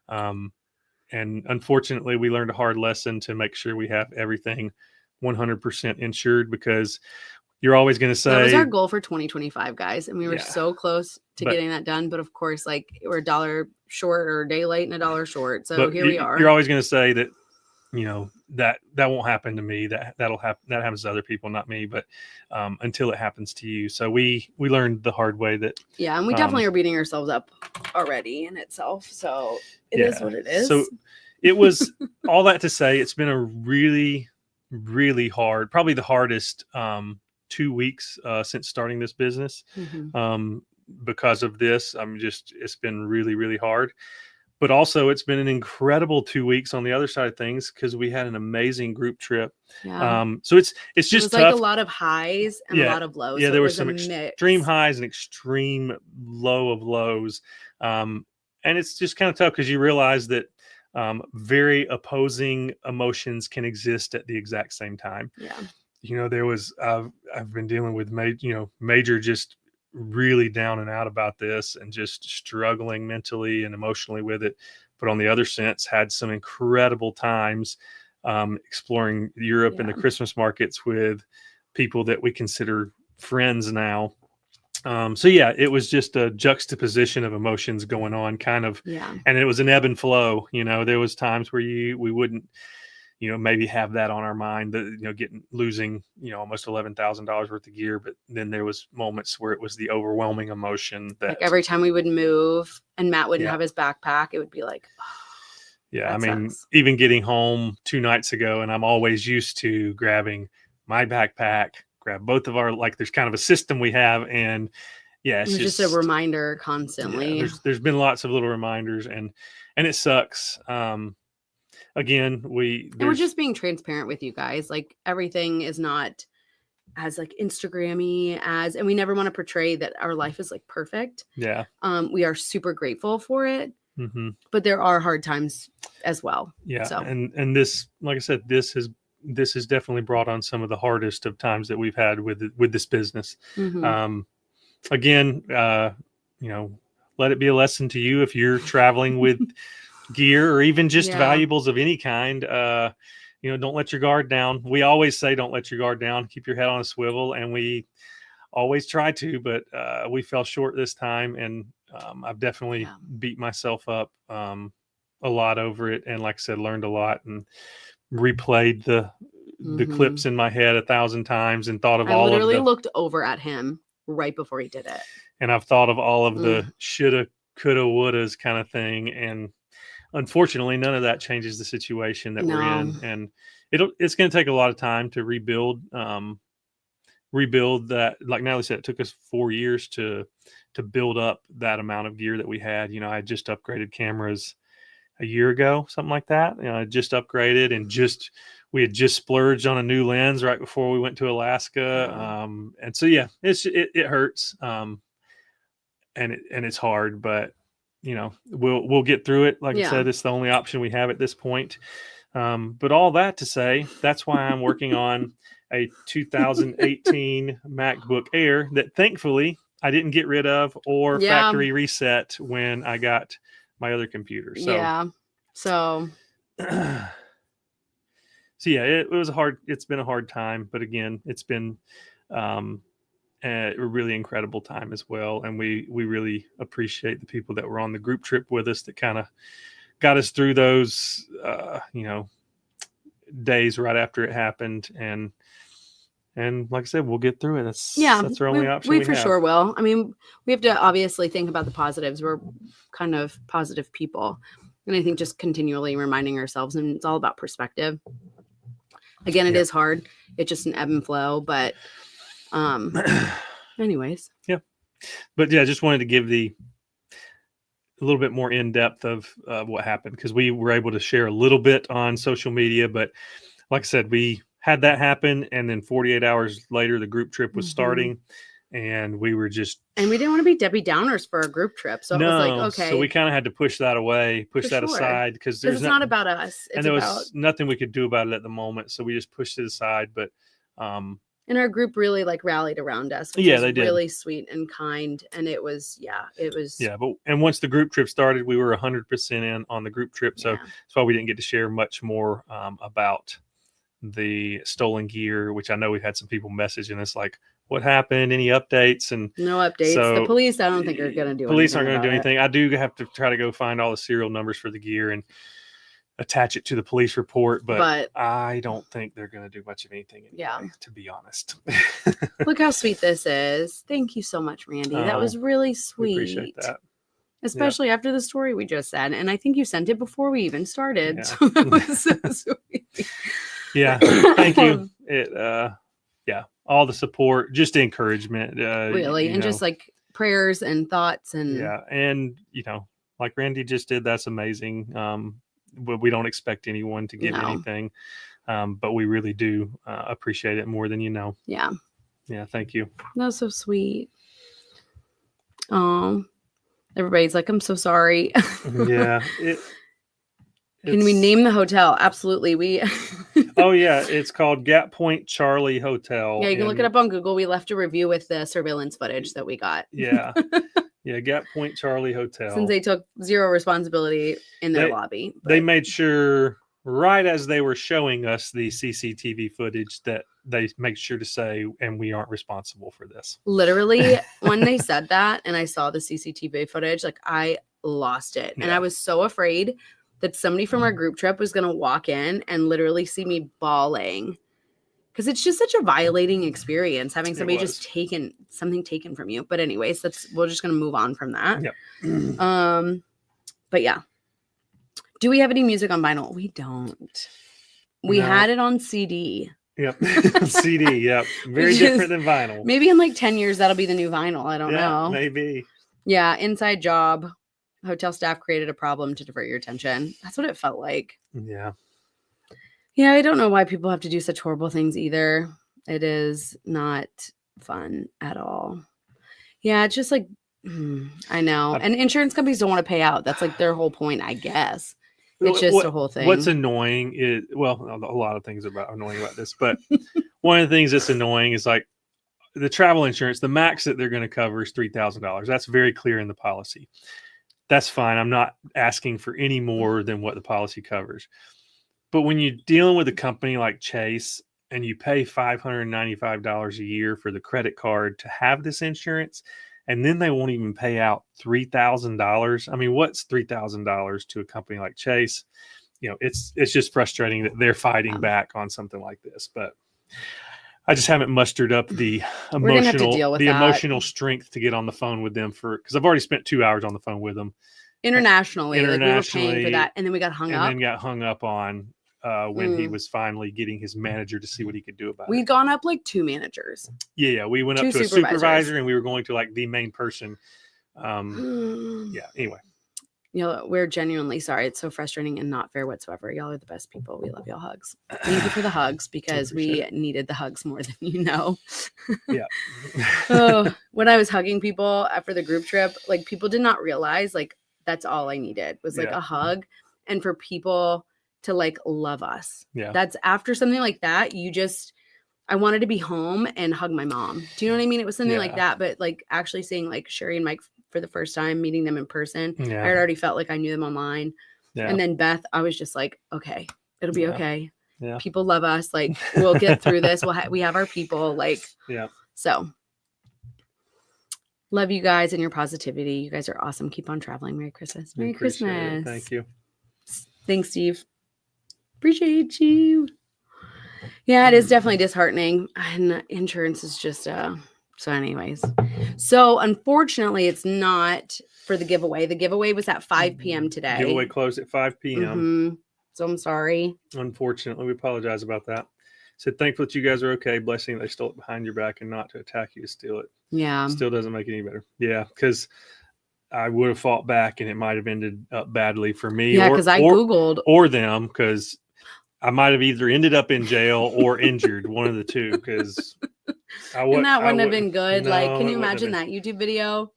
and unfortunately, we learned a hard lesson to make sure we have everything 100% insured, because you're always going to say that was our goal for 2025, guys, and we were so close to getting that done. But of course, like we're $1 short or a day late and $1 short. So here we are. You're always going to say that, that won't happen to me. That'll happen. That happens to other people, not me. But until it happens to you, so we learned the hard way that. Yeah, and we definitely are beating ourselves up already in itself. So it is what it is. So it was all that to say, it's been a really, really hard, probably the hardest 2 weeks since starting this business. Because of this, it's been really, really hard. But also, it's been an incredible 2 weeks on the other side of things, because we had an amazing group trip. So it's just tough. Like a lot of highs and a lot of lows. Yeah, so there was some extreme highs and extreme low of lows. And it's just kind of tough because you realize that very opposing emotions can exist at the exact same time. Yeah. There was I've been dealing with major just really down and out about this, and just struggling mentally and emotionally with it. But on the other sense, had some incredible times exploring Europe and the Christmas markets with people that we consider friends now. So it was just a juxtaposition of emotions going on, kind of, and it was an ebb and flow. There was times where we wouldn't, maybe have that on our mind, that, losing, almost $11,000 worth of gear. But then there was moments where it was the overwhelming emotion that, like, every time we would move and Matt wouldn't have his backpack, it would be like, I mean, even getting home 2 nights ago, and I'm always used to grabbing my backpack, grab both of our, like, there's kind of a system we have. And it's just a reminder constantly. There's been lots of little reminders, and it sucks. Again, we're just being transparent with you guys. Like, everything is not as like Instagram-y and we never want to portray that our life is like perfect. We are super grateful for it, but there are hard times as well. And this, like I said, this has definitely brought on some of the hardest of times that we've had with this business. Again, let it be a lesson to you if you're traveling with gear or even just valuables of any kind. Don't let your guard down. We always say don't let your guard down, keep your head on a swivel, and we always try to, but we fell short this time. And I've definitely beat myself up a lot over it, and like I said, learned a lot, and replayed the clips in my head 1,000 times, and thought of all of the... I literally looked over at him right before he did it, and I've thought of all of the shoulda, coulda, wouldas kind of thing. And unfortunately, none of that changes the situation that we're in, and it's going to take a lot of time to rebuild that. Like Natalie said, it took us 4 years to build up that amount of gear that we had. I just upgraded cameras a year ago, something like that. I just upgraded and just we had just splurged on a new lens right before we went to Alaska. And so, yeah, it hurts. And it's hard, but we'll get through it. Like I said, it's the only option we have at this point. But all that to say, that's why I'm working on a 2018 MacBook Air that thankfully I didn't get rid of or factory reset when I got my other computer. So it's been a hard time, but again, it's been a really incredible time as well. And we really appreciate the people that were on the group trip with us that kind of got us through those, days right after it happened. And like I said, we'll get through it. That's our only option. We for sure will. I mean, we have to obviously think about the positives. We're kind of positive people. And I think just continually reminding ourselves, and it's all about perspective. Again, it is hard. It's just an ebb and flow, but anyways. Yeah. But yeah, just wanted to give a little bit more in depth of what happened, because we were able to share a little bit on social media, but like I said, we had that happen, and then 48 hours later, the group trip was starting, and we were and we didn't want to be Debbie Downers for a group trip, so it was like, okay. So we kind of had to push that aside, because it's not about us. And there was nothing we could do about it at the moment, so we just pushed it aside. But and our group really rallied around us. Which was they did. Really sweet and kind, and it was. And once the group trip started, we were 100% in on the group trip, so that's why we didn't get to share much more about the stolen gear, which I know we've had some people messaging us like, what happened, any updates? And no updates. So the police, I don't think are going to do police aren't going to do anything. I do have to try to go find all the serial numbers for the gear and attach it to the police report, but I don't think they're going to do much of anything anyway, to be honest. Look how sweet this is. Thank you so much, Randy. That was really sweet. We appreciate that. Especially after the story we just said. And I think you sent it before we even started. Yeah. So that was so sweet. Yeah. Thank you. All the support, just encouragement. Really. And just prayers and thoughts. And and like Randy just did, that's amazing. We don't expect anyone to give anything. But we really do appreciate it more than you know. Yeah. Yeah. Thank you. That was so sweet. Everybody's like, I'm so sorry. Yeah. Can we name the hotel? Absolutely. Oh, yeah. It's called Gap Point Charlie Hotel. Yeah, you can look it up on Google. We left a review with the surveillance footage that we got. Yeah. Yeah, Gap Point Charlie Hotel. Since they took zero responsibility in their lobby. They made sure, right as they were showing us the CCTV footage, that they make sure to say, and we aren't responsible for this. Literally, when they said that and I saw the CCTV footage, I lost it. Yeah. And I was so afraid that somebody from our group trip was going to walk in and literally see me bawling. Because it's just such a violating experience having somebody just something taken from you. But anyways, we're just going to move on from that. Yep. But yeah. Do we have any music on vinyl? We don't. We had it on CD. Yep. CD. Yep. Very different than vinyl. Maybe in 10 years, that'll be the new vinyl. I don't know. Maybe. Yeah. Inside job. Hotel staff created a problem to divert your attention. That's what it felt like. Yeah. Yeah, I don't know why people have to do such horrible things either. It is not fun at all. Yeah, it's just I know. And insurance companies don't want to pay out. That's their whole point, I guess. It's just a whole thing. What's annoying is, a lot of things are annoying about this, but one of the things that's annoying is the travel insurance, the max that they're going to cover is $3,000. That's very clear in the policy. That's fine. I'm not asking for any more than what the policy covers. But when you're dealing with a company like Chase and you pay $595 a year for the credit card to have this insurance, and then they won't even pay out $3,000. I mean, what's $3,000 to a company like Chase? It's just frustrating that they're fighting back on something like this. But I just haven't mustered up the emotional strength to get on the phone with them because I've already spent 2 hours on the phone with them. Internationally, we were paying for that, and then we got hung up. And then got hung up on when he was finally getting his manager to see what he could do about it. We'd gone up 2 managers. Yeah, we went up to a supervisor, and we were going to the main person. Yeah, anyway. we're genuinely sorry. It's so frustrating and not fair whatsoever. Y'all are the best people. We love y'all. Hugs. Thank you for the hugs because we needed the hugs more than you know. Yeah. When I was hugging people after the group trip, like people did not realize like that's all I needed was like a hug and for people to like love us. Yeah. That's after something like that. I wanted to be home and hug my mom. Do you know what I mean? It was something like that. But like actually seeing like Sherry and Mike for the first time, meeting them in person, I had already felt like I knew them online. Yeah. And then Beth, I was just like, okay, it'll be okay. Yeah. People love us. Like we'll get through this. We have our people. Like, so love you guys and your positivity. You guys are awesome. Keep on traveling. Merry Christmas. Merry Christmas. Thank you. Thanks, Steve. Appreciate you. Yeah, it is definitely disheartening. And insurance is just, so anyways. So unfortunately, it's not for the giveaway. The giveaway was at 5 p.m. today. Giveaway closed at 5 p.m. So I'm sorry. Unfortunately, we apologize about that. Said thankful that you guys are okay. Blessing they stole it behind your back and not to attack you to steal it. Yeah. Still doesn't make it any better. Yeah, because I would have fought back and it might have ended up badly for me. Yeah, because I Googled. Or them, because I might have either ended up in jail or injured, one of the two, because that wouldn't have been good. No, like, can you imagine that YouTube video?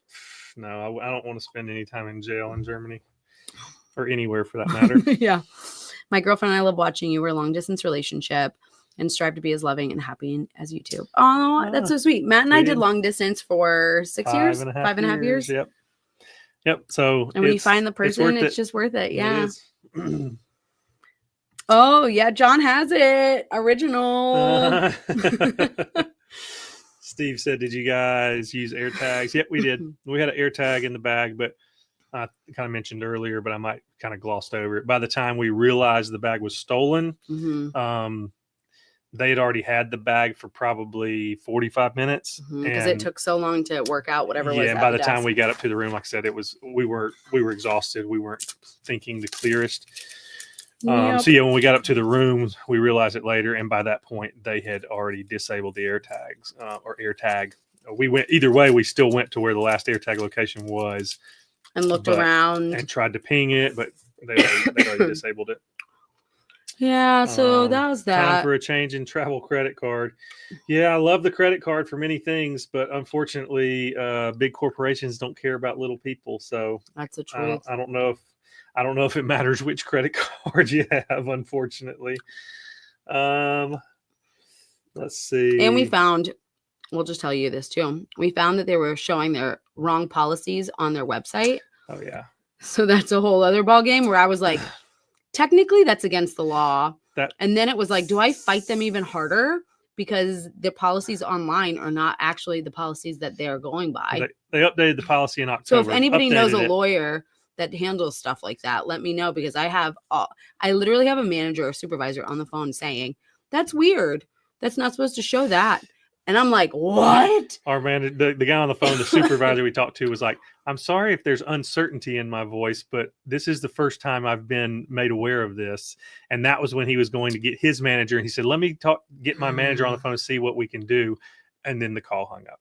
No, I don't want to spend any time in jail in Germany or anywhere for that matter. Yeah. My girlfriend and I love watching you. We're a long distance relationship and strive to be as loving and happy as you two. Oh, that's so sweet. Matt and I did long distance for 6 years, 5.5 years. Yep. So, and when you find the person, it's just worth it. Yeah. Oh, yeah. John has it. Original. Steve said, did you guys use air tags? Yep, we did. We had an air tag in the bag, but I kind of mentioned earlier, but I might kind of glossed over it. By the time we realized the bag was stolen, they had already had the bag for probably 45 minutes. Because it took so long to work out whatever was. Yeah, and by the time we got up to the room, like I said, we were exhausted. We weren't thinking the clearest. So yeah, when we got up to the room, we realized it later, and by that point, they had already disabled the air tags or air tag. We went either way. We still went to where the last air tag location was, and looked around and tried to ping it, but they already disabled it. Yeah, so that was that. Time for a change in travel credit card. Yeah, I love the card for many things, but unfortunately, big corporations don't care about little people. So that's the truth. I don't know if it matters which credit card you have, unfortunately. Let's see. And we found, we'll just tell you this too. We found that they were showing their wrong policies on their website. Oh yeah. So that's a whole other ballgame where I was like, technically that's against the law. And then it was like, do I fight them even harder? Because the policies online are not actually the policies that they're going by. They updated the policy in October. So if anybody knows a lawyer that handles stuff like that, let me know, because I literally have a manager or supervisor on the phone saying, that's weird. That's not supposed to show that. And I'm like, what? Our manager, the guy on the phone, the supervisor we talked to was like, I'm sorry if there's uncertainty in my voice, but this is the first time I've been made aware of this. And that was when he was going to get his manager. And he said, let me get my manager on the phone and see what we can do. And then the call hung up.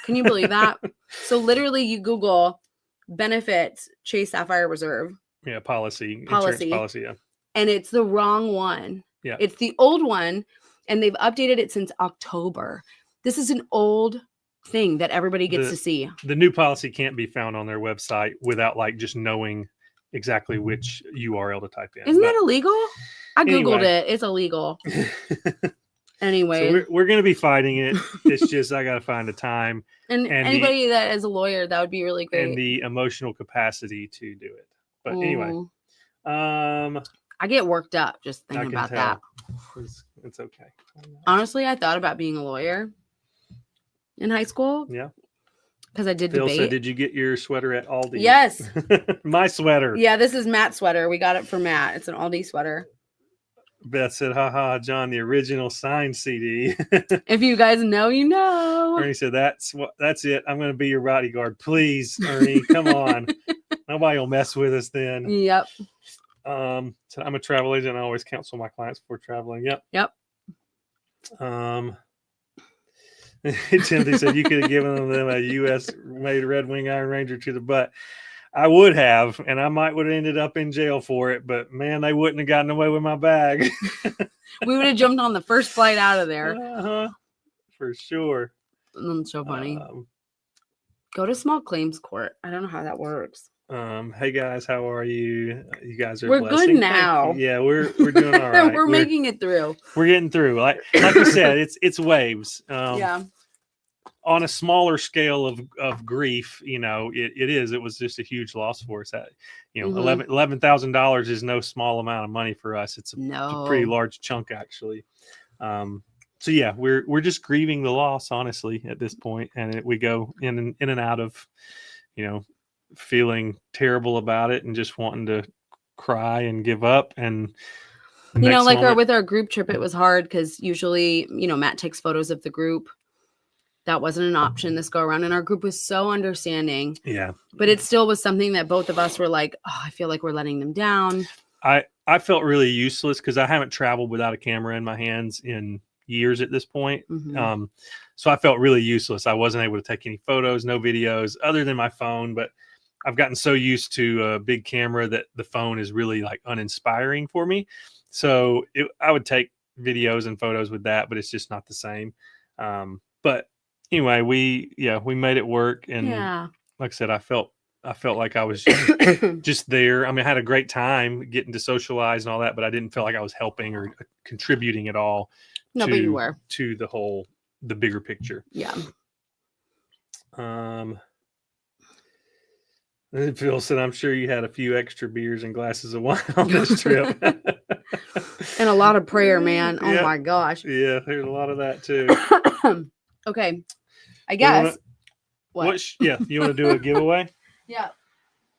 Can you believe that? So literally you Google benefits, Chase Sapphire Reserve. Yeah, policy. Insurance policy, yeah. And it's the wrong one. Yeah. It's the old one. And they've updated it since October. This is an old thing that everybody gets to see. The new policy can't be found on their website without just knowing exactly which URL to type in. Isn't that illegal? I Googled it. It's illegal. Anyway. So we're going to be fighting it. It's just I got to find the time. And anybody that is a lawyer, that would be really great. And the emotional capacity to do it. But anyway. I get worked up just thinking about that. It's okay. Honestly, I thought about being a lawyer in high school. Yeah. Because I did Phil debate. said, did you get your sweater at Aldi? Yes. My sweater. Yeah, this is Matt's sweater. We got it for Matt. It's an Aldi sweater. Beth said, haha, John, the original signed CD. If you guys know, you know. Ernie said, that's it. I'm going to be your bodyguard. Please, Ernie, come on. Nobody will mess with us then. Yep. So I'm a travel agent. I always counsel my clients before traveling. Yep. Timothy said you could have given them a U.S. made Red Wing Iron Ranger to the butt. I would have, and I might would have ended up in jail for it, but man, they wouldn't have gotten away with my bag. We would have jumped on the first flight out of there. For sure. That's so funny. Go to small claims court. I don't know how that works. Hey guys, how are you? You guys are We're blessing. good now. Yeah, we're doing all right. We're making it through. We're getting through. Like you said, it's waves. Yeah. On a smaller scale of grief, it was just a huge loss for us. That $11,000 is no small amount of money for us. It's a pretty large chunk actually. So yeah, we're just grieving the loss honestly at this point, and we go in and out of, feeling terrible about it and just wanting to cry and give up. And with our group trip, it was hard because usually, Matt takes photos of the group. That wasn't an option this go around, and our group was so understanding. Yeah, but it still was something that both of us were like, oh, I feel like we're letting them down. I felt really useless because I haven't traveled without a camera in my hands in years at this point. So I felt really useless. I wasn't able to take any photos, no videos other than my phone, but I've gotten so used to a big camera that the phone is really like uninspiring for me. So I would take videos and photos with that, but it's just not the same. But anyway, we made it work. And like I said, I felt like I was just there. I mean, I had a great time getting to socialize and all that, but I didn't feel like I was helping or contributing at all. No, but you were. To the bigger picture. Yeah. Phil said, I'm sure you had a few extra beers and glasses of wine on this trip. And a lot of prayer, man. Oh my gosh. Yeah, there's a lot of that too. Okay. I guess. You want to do a giveaway? Yeah.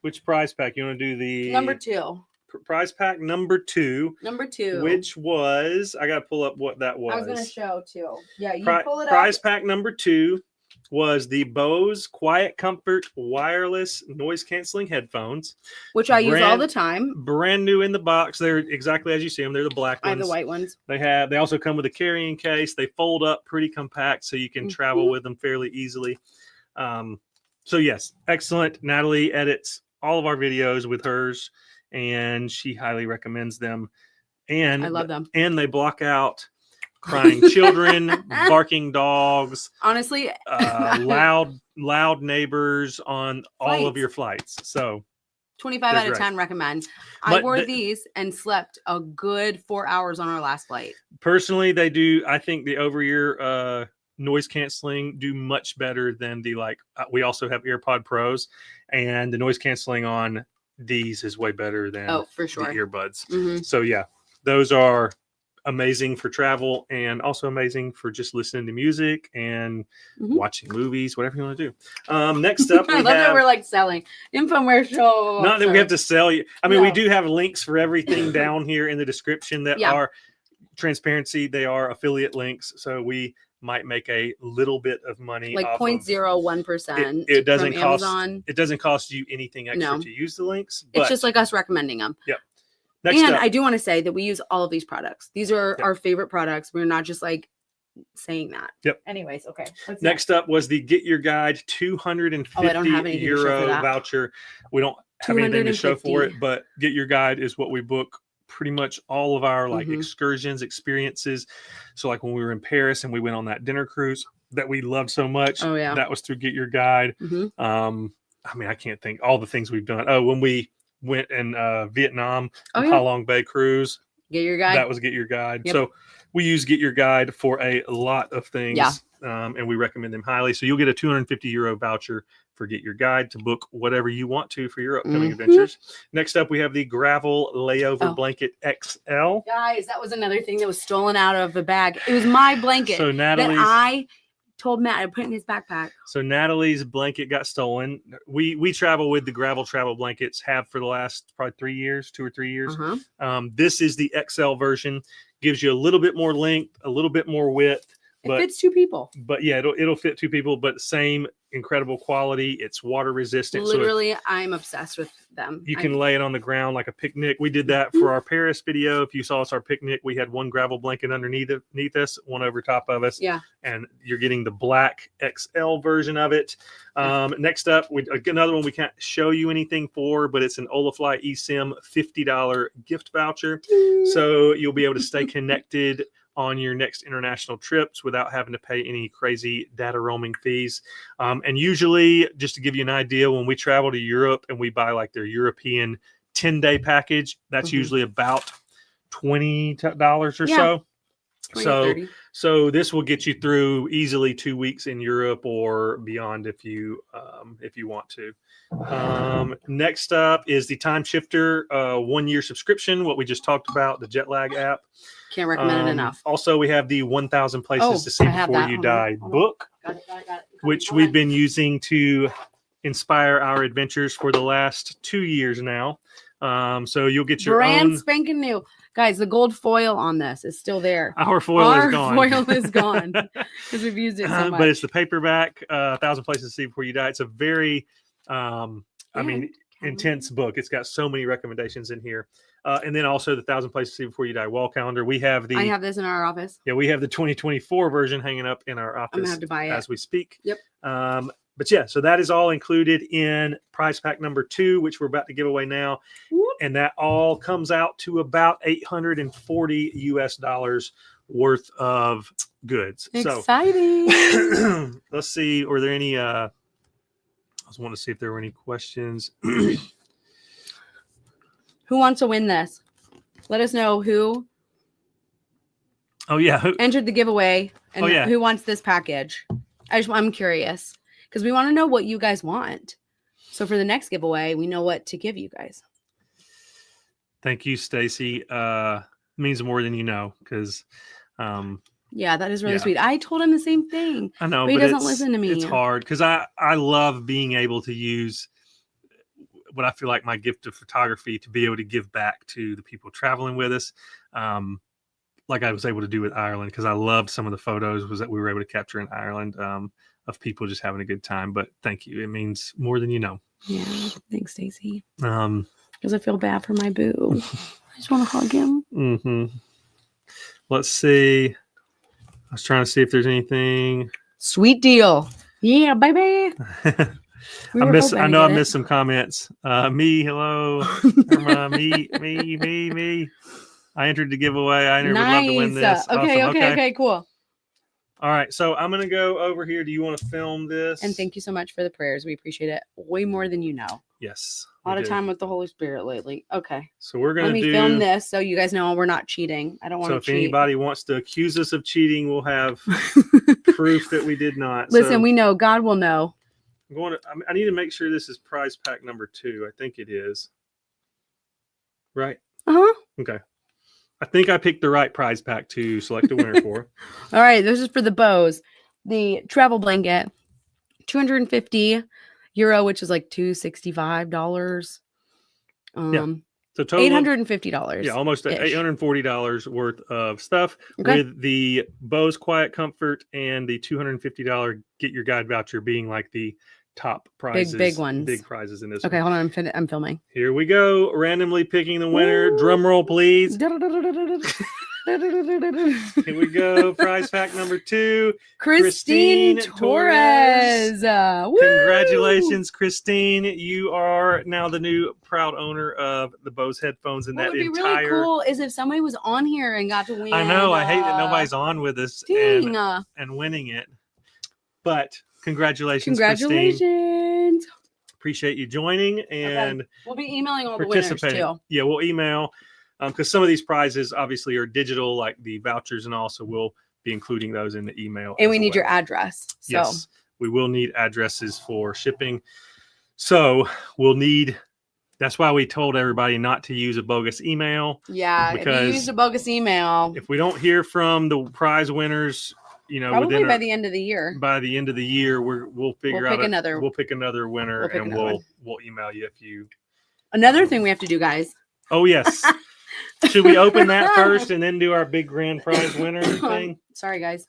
Which prize pack? You want to do the number 2? Prize pack number 2. Number 2. Which was, I got to pull up what that was. I was going to show too. Yeah, you pull it up. Prize pack number 2 was the Bose Quiet Comfort wireless noise canceling headphones, which I use all the time. Brand new in the box. They're exactly as you see them. They're the black ones. I have the white ones. They also come with a carrying case. They fold up pretty compact, so you can travel with them fairly easily. So yes, excellent. Natalie edits all of our videos with hers, and she highly recommends them. And I love them. And they block out crying children, barking dogs, honestly, loud neighbors on all of your flights. So 25 out of 10 recommend. I wore these and slept a good 4 hours on our last flight. Personally, they do. I think the over-ear noise canceling do much better than we also have AirPod Pros, and the noise canceling on these is way better than for sure. the earbuds. So yeah, those are amazing for travel and also amazing for just listening to music and watching movies, whatever you want to do. Next up, I love that we're like selling infomercial. Not that we have to sell you. I mean, we do have links for everything down here in the description that are transparency. They are affiliate links, so we might make a little bit of money, like 0.01%. It doesn't from cost Amazon. It doesn't cost you anything extra to use the links. But it's just like us recommending them. Yep. I do want to say that we use all of these products. These are our favorite products. We're not just like saying that. Yep. Anyways, okay. Next up was the Get Your Guide €250 voucher. We don't have anything to show for it, but Get Your Guide is what we book pretty much all of our excursions, experiences. So like when we were in Paris and we went on that dinner cruise that we loved so much. Oh yeah. That was through Get Your Guide. I mean, I can't think all the things we've done. Oh, when we went in Vietnam, Ha Long Bay cruise. Get Your Guide. That was Get Your Guide. Yep. So we use Get Your Guide for a lot of things, and we recommend them highly. So you'll get a €250 voucher for Get Your Guide to book whatever you want to for your upcoming adventures. Next up, we have the Gravel Layover Blanket XL. Guys, that was another thing that was stolen out of the bag. It was my blanket that I told Matt I put in his backpack. So Natalie's blanket got stolen. We travel with the Gravel Travel blankets, have for the last probably 2 or 3 years. This is the XL version. Gives you a little bit more length, a little bit more width. It fits 2 people. But yeah, it'll fit 2 people, but same incredible quality. It's water resistant. Literally, I'm obsessed with them. You can lay it on the ground like a picnic. We did that for our Paris video. If you saw us our picnic, we had one gravel blanket underneath us, one over top of us. Yeah. And you're getting the black XL version of it. Next up, another one we can't show you anything for, but it's an Olafly eSIM $50 gift voucher. So you'll be able to stay connected on your next international trips without having to pay any crazy data roaming fees. And usually, just to give you an idea, when we travel to Europe and we buy like their European 10-day package, that's usually about $20 or so. 20, So this will get you through easily 2 weeks in Europe or beyond if you want to. Next up is the Timeshifter 1-year subscription, what we just talked about, the jet lag app. Can't recommend it enough. Also, we have the 1,000 Places to See Before You Die book, which we've been using to inspire our adventures for the last 2 years now. So you'll get your brand own spanking new. Guys, the gold foil on this is still there. Our foil is gone. Our foil is gone because we've used it so much. But it's the paperback, 1,000 Places to See Before You Die. It's a very, intense book. It's got so many recommendations in here. And then also the 1,000 Places to See Before You Die wall calendar. I have this in our office. Yeah, we have the 2024 version hanging up in our office. I'm gonna have to buy it as we speak. Yep. But yeah, so that is all included in prize pack number 2, which we're about to give away now. Whoop. And that all comes out to about $840 US worth of goods. Exciting. So let's see. Were there any, I just want to see if there were any questions. Who wants to win this? Let us know who entered the giveaway and who wants this package. I'm curious because we want to know what you guys want. So for the next giveaway, we know what to give you guys. Thank you, Stacy. Means more than you know because that is really sweet. I told him the same thing. I know, but he doesn't listen to me. It's hard because I love being able to use what I feel like my gift of photography to be able to give back to the people traveling with us. Like I was able to do with Ireland because I loved some of the photos that we were able to capture in Ireland of people just having a good time. But thank you. It means more than you know. Yeah. Thanks, Stacy. Because I feel bad for my boo. I just want to hug him. Mm-hmm. Let's see. I was trying to see if there's anything. Sweet deal. Yeah, baby. I missed some comments. Me, hello. me. I entered the giveaway. I would love to win this. Okay, awesome. Okay, cool. All right, so I'm going to go over here. Do you want to film this? And thank you so much for the prayers. We appreciate it way more than you know. Yes. A lot of time with the Holy Spirit lately. Okay. So we're going to film this so you guys know we're not cheating. I don't want to cheat. So if anybody wants to accuse us of cheating, we'll have proof that we did not. Listen, we know. God will know. I need to make sure this is prize pack number 2. I think it is. Right? Uh-huh. Okay. I think I picked the right prize pack to select a winner for. All right. This is for the bows. The travel blanket, €250, which is like $265. So total $850. Yeah, almost $840 worth of stuff with the Bose Quiet Comfort and the $250 Get Your Guide voucher being like the top prizes. Big ones. Big prizes in this Okay, one. hold on. I'm filming. Here we go. Randomly picking the winner. Ooh. Drum roll, please. Here we go. Prize pack number 2. Christine Torres. Congratulations, Christine. You are now the new proud owner of the Bose headphones. And what would be really cool is if somebody was on here and got to win. I know. I hate that nobody's on with us and winning it. But congratulations, Christine. Appreciate you joining. And we'll be emailing all the winners too. Yeah, we'll email. Because some of these prizes obviously are digital, like the vouchers and all, so we'll be including those in the email. And we need your address. So. Yes, we will need addresses for shipping. So we'll need, that's why we told everybody not to use a bogus email. Yeah, if you use a bogus email. If we don't hear from the prize winners, probably by the end of the year. By the end of the year, we'll pick another winner and we'll email you if you. Another thing we have to do, guys. Oh, yes. Should we open that first and then do our big grand prize winner thing? Sorry, guys.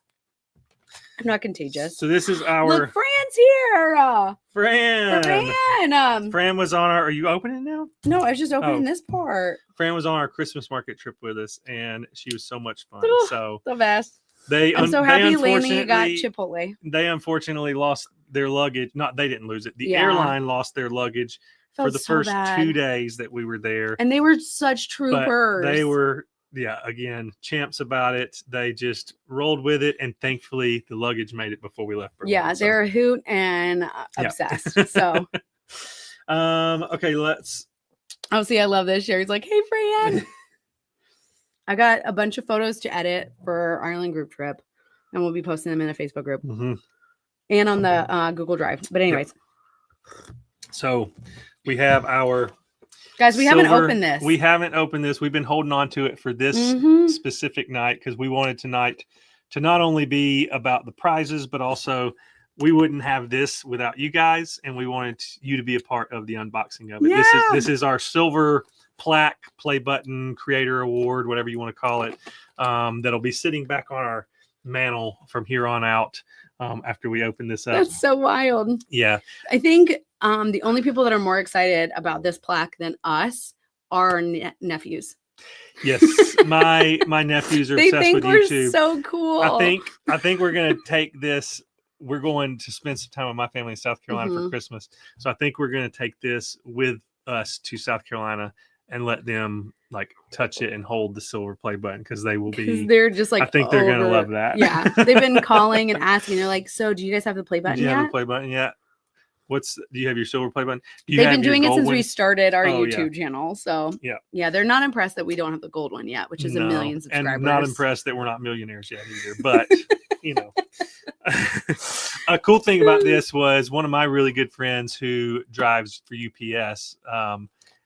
I'm not contagious. So this is our Look, Fran's here. Fran. Fran was on our. Are you opening now? No, I was just opening this part. Fran was on our Christmas market trip with us, and she was so much fun. Ooh, so the best. I'm so happy Laney got Chipotle. They unfortunately lost their luggage. They didn't lose it. The airline lost their luggage for the first 2 days that we were there. And they were such troopers. But they were, again, champs about it. They just rolled with it. And thankfully, the luggage made it before we left Berlin. Yeah, they're a hoot and obsessed. So, okay, let's. Oh, see, I love this. Sherry's like, hey, Fran. I got a bunch of photos to edit for our Ireland group trip, and we'll be posting them in a Facebook group and on the Google Drive. But anyways. So we have our guys, we haven't opened this. We haven't opened this. We've been holding on to it for this specific night because we wanted tonight to not only be about the prizes, but also we wouldn't have this without you guys, and we wanted you to be a part of the unboxing of it. Yeah. This is our silver Plaque play button creator award, whatever you want to call it. That'll be sitting back on our mantle from here on out after we open this up. That's so wild. Yeah. I think the only people that are more excited about this plaque than us are our nephews. Yes, my nephews are obsessed with YouTube. They think we're so cool. I think we're gonna take this. We're going to spend some time with my family in South Carolina for Christmas. So I think we're gonna take this with us to South Carolina and let them like touch it and hold the silver play button because they will be. They're just like. I think they're gonna love that. Yeah, they've been calling and asking. They're like, "So, do you guys have the play button Do you yet? have the play button yet? Do you have your silver play button? They've been doing it since we started our YouTube channel. So yeah, they're not impressed that we don't have the gold one yet, which is 1 million subscribers. And not impressed that we're not millionaires yet either. But a cool thing about this was one of my really good friends who drives for UPS.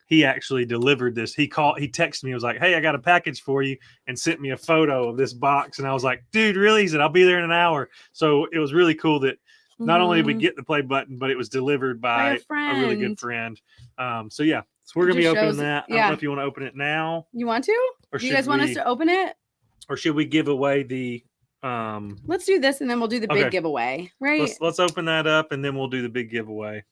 He actually delivered this. He texted me. He was like, "Hey, I got a package for you," and sent me a photo of this box. And I was like, "Dude, really?" He said, "I'll be there in an hour." So it was really cool that not only did we get the play button, but it was delivered by a really good friend. So we're gonna be opening that. I don't know if you want to open it now. You want to? Or do you guys want us to open it? Or should we give away the? Let's do this, and then we'll do the big giveaway. Right? Let's open that up, and then we'll do the big giveaway.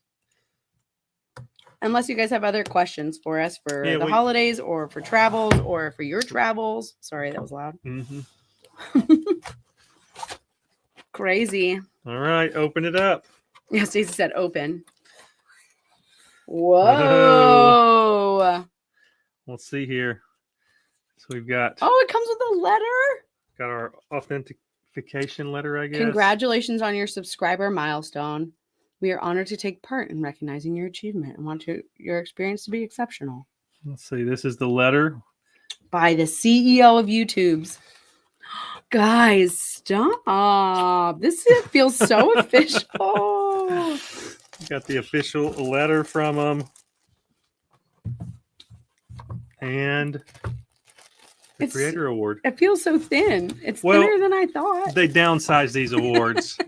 Unless you guys have other questions for us for the holidays or for travels or for your travels. Sorry, that was loud. Crazy. All right, open it up. Yeah, Stacey said open. Whoa. Let's see here. So we've got. Oh, it comes with a letter. Got our authentication letter, I guess. Congratulations on your subscriber milestone. We are honored to take part in recognizing your achievement and want your experience to be exceptional. Let's see. This is the letter. By the CEO of YouTube's. Guys, stop. This feels so official. Got the official letter from them. And the Creator Award. It feels so thin. It's thinner than I thought. They downsized these awards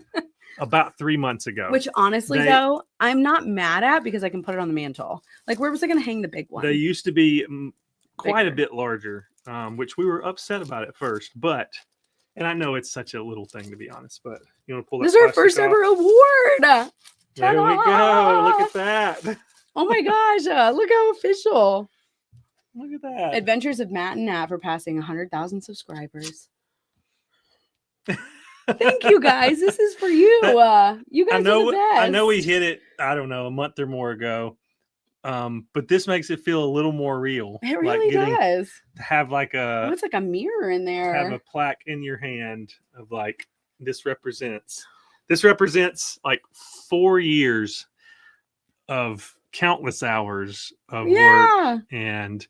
about 3 months ago. Which honestly, though, I'm not mad at because I can put it on the mantle. Like, where was I going to hang the big one? They used to be quite a bit larger, which we were upset about at first. And I know it's such a little thing, to be honest, but you want to pull that? This is our first ever award. There we go. Look at that. Oh my gosh. Look how official. Look at that. Adventures of Matt and Nat for passing 100,000 subscribers. Thank you, guys. This is for you. You guys are the best. I know we hit it, I don't know, a month or more ago. But this makes it feel a little more real. It really does. To have like it's like a mirror in there. Have a plaque in your hand of like this represents like 4 years of countless hours of work and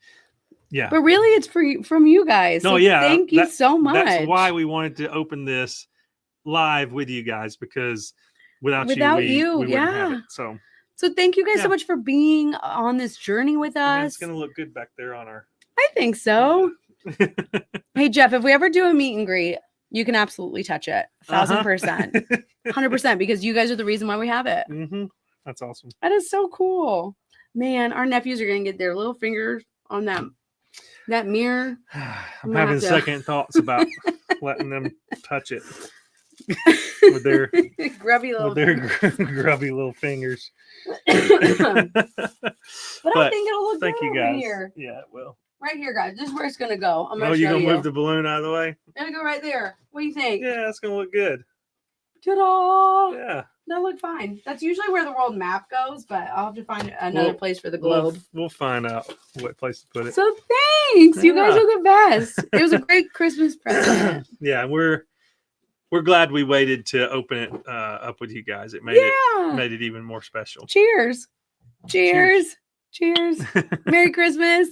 but really it's from you guys. So thank you so much. That's why we wanted to open this live with you guys because without you we wouldn't have it. So thank you guys so much for being on this journey with us. It's gonna look good back there on our. I think so. Hey Jeff, if we ever do a meet and greet, you can absolutely touch it, 1,000%, 100%, because you guys are the reason why we have it. That's awesome. That is so cool, man. Our nephews are gonna get their little fingers on that mirror. I'm having second thoughts about letting them touch it. with their grubby little. grubby little fingers. But I think it'll look thank good you over guys. here. Yeah, it will. Right here, guys. This is where it's gonna go. I'm gonna Oh, show you're gonna you. move the balloon out of the way? I'm gonna go right there. What do you think? Yeah, it's gonna look good. Ta-da! Yeah. That looked fine. That's usually where the world map goes, but I'll have to find another place for the globe. We'll find out what place to put it. So thanks. You guys are the best. It was a great Christmas present. Yeah, we're glad we waited to open it up with you guys. It made it even more special. Cheers. Cheers. Cheers. Merry Christmas.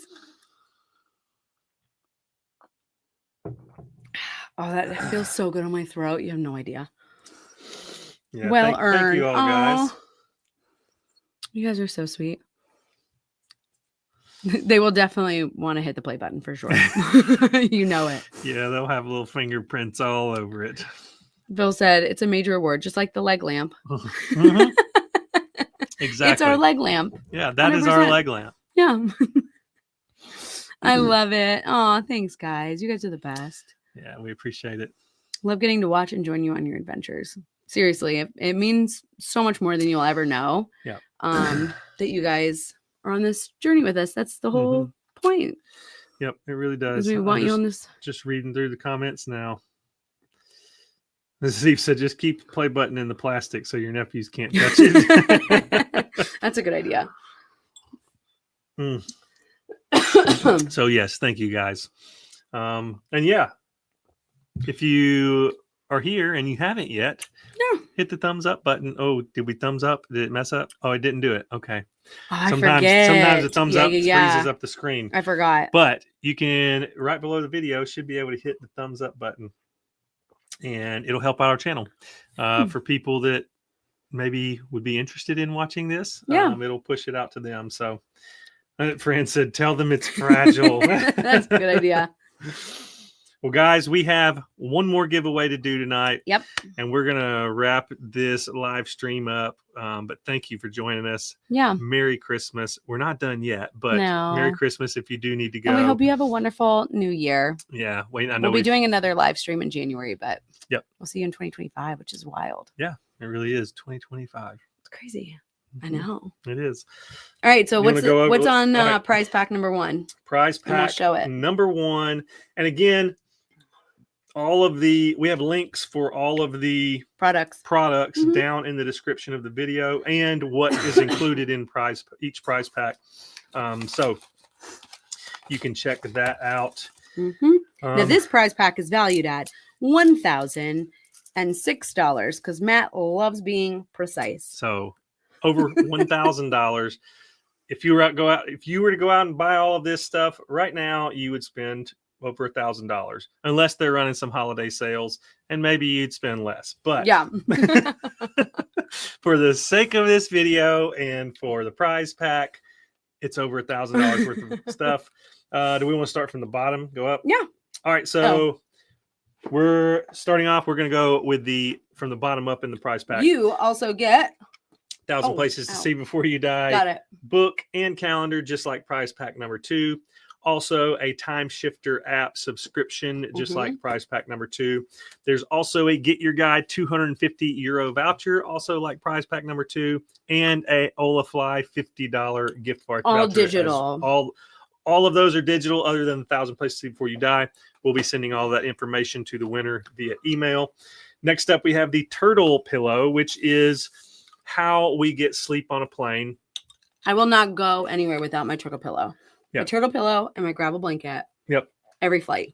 Oh, that feels so good on my throat. You have no idea. Yeah, well earned. Thank you all, guys. You guys are so sweet. They will definitely want to hit the play button for sure. You know it. Yeah, they'll have little fingerprints all over it. Bill said it's a major award, just like the leg lamp. Mm-hmm. Exactly. It's our leg lamp. Yeah, that 100%. Is our leg lamp. Yeah. I love it. Oh, thanks, guys. You guys are the best. Yeah, we appreciate it. Love getting to watch and join you on your adventures. Seriously, it means so much more than you'll ever know. Yeah. That you guys are on this journey with us. That's the whole point. Yep, it really does. We want you on this. Just reading through the comments now. Steve said, just keep the play button in the plastic so your nephews can't touch it. That's a good idea. So, yes, thank you guys. And yeah, if you are here and you haven't yet, hit the thumbs up button. Oh, did we thumbs up? Did it mess up? Oh, I didn't do it. Okay. I sometimes the thumbs up freezes up the screen. I forgot. But you can, right below the video, should be able to hit the thumbs up button. And it'll help out our channel. For people that maybe would be interested in watching this, it'll push it out to them. So, Fran said, tell them it's fragile. That's a good idea. Well, guys, we have one more giveaway to do tonight. Yep. And we're going to wrap this live stream up. But thank you for joining us. Yeah. Merry Christmas. We're not done yet, but Merry Christmas if you do need to go. And we hope you have a wonderful new year. Yeah. I know we'll be doing another live stream in January, but we'll see you in 2025, which is wild. Yeah, it really is. 2025. It's crazy. I know. It is. All right. So what's on prize pack number 1? Prize pack we'll show it. Number 1. And again, we have links for all of the products down in the description of the video and what is included in each prize pack. So you can check that out. Now this prize pack is valued at $1,006 because Matt loves being precise. So over $1,000. If you were to go out and buy all of this stuff right now, you would spend over $1,000 unless they're running some holiday sales, and maybe you'd spend less. But for the sake of this video and for the prize pack, it's over $1,000 worth of stuff. Do we want to start from the bottom, go up? Yeah. All right. So we're starting off. We're going to go with from the bottom up in the prize pack. You also get 1,000 places to see before you die. Got it. Book and calendar, just like prize pack number 2. Also a Timeshifter App subscription, just like prize pack number 2. There's also a Get Your Guide €250 voucher, also like prize pack number 2, and a Olafly $50 gift card voucher. All digital. All of those are digital, other than 1,000 places to see before you die. We'll be sending all that information to the winner via email. Next up, we have the Turtle Pillow, which is how we get sleep on a plane. I will not go anywhere without my turtle pillow. My turtle pillow and my gravel blanket. Yep. Every flight.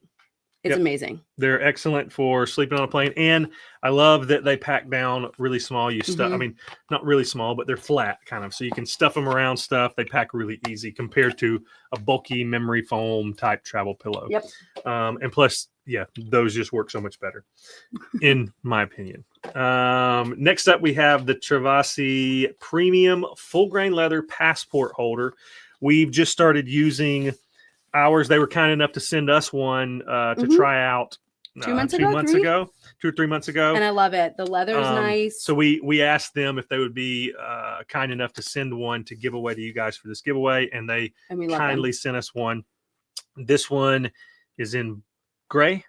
It's amazing. They're excellent for sleeping on a plane. And I love that they pack down really small. You stuff, I mean, not really small, but they're flat kind of. So you can stuff them around stuff. They pack really easy compared to a bulky memory foam type travel pillow. Yep. And plus, those just work so much better, in my opinion. Next up, we have the Travasi Premium Full Grain Leather Passport Holder. We've just started using ours. They were kind enough to send us one to try out 2 or 3 months ago. And I love it. The leather is nice. So we asked them if they would be kind enough to send one to give away to you guys for this giveaway. And they kindly sent us one. This one is in gray.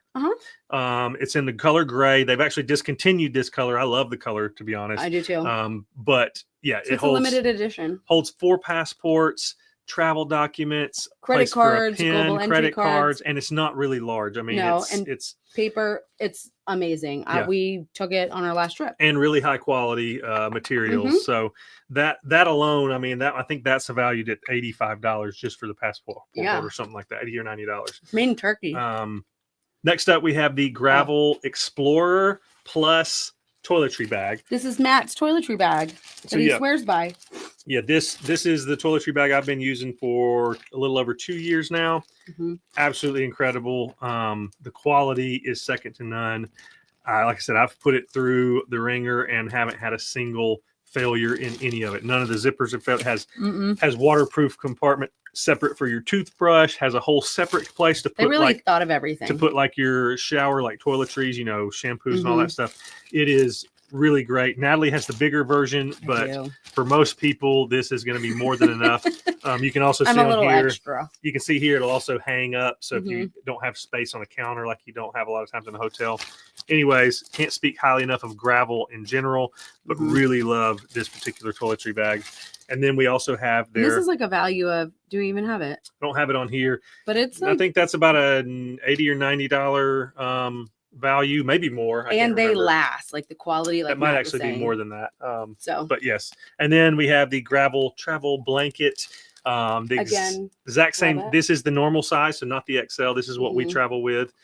It's in the color gray. They've actually discontinued this color. I love the color, to be honest. I do too. But yeah, So it's a limited edition. Holds 4 passports, travel documents, credit cards, pen, global entry credit cards, and it's not really large. I mean, no, it's paper. It's amazing. We took it on our last trip, and really high quality materials. So that alone, I mean, I think that's valued at $85 just for the passport or something like that, $80 or $90. Made in Turkey. Next up, we have the Gravel Explorer Plus toiletry bag. This is Matt's toiletry bag that he swears by. Yeah, this is the toiletry bag I've been using for a little over 2 years now. Absolutely incredible. The quality is second to none. Like I said, I've put it through the ringer and haven't had a single failure in any of it. None of the zippers have failed. It has waterproof compartment separate for your toothbrush, has a whole separate place to put. They really thought of everything. To put like your shower, like toiletries, shampoos and all that stuff. It is really great. Natalie has the bigger version, but for most people, this is going to be more than enough. You can also see on here, extra. You can see here, it'll also hang up. So if you don't have space on a counter, like you don't have a lot of times in a hotel. Anyways, can't speak highly enough of Gravel in general, but really love this particular toiletry bag. And then we also have this is like a value of, do we even have it? I don't have it on here, but it's I think that's about an $80 or $90 value, maybe more. And they last, like the quality, like that might actually be more than that. But yes. And then we have the Gravel travel blanket. The exact same. This is the normal size, so not the XL. This is what we travel with.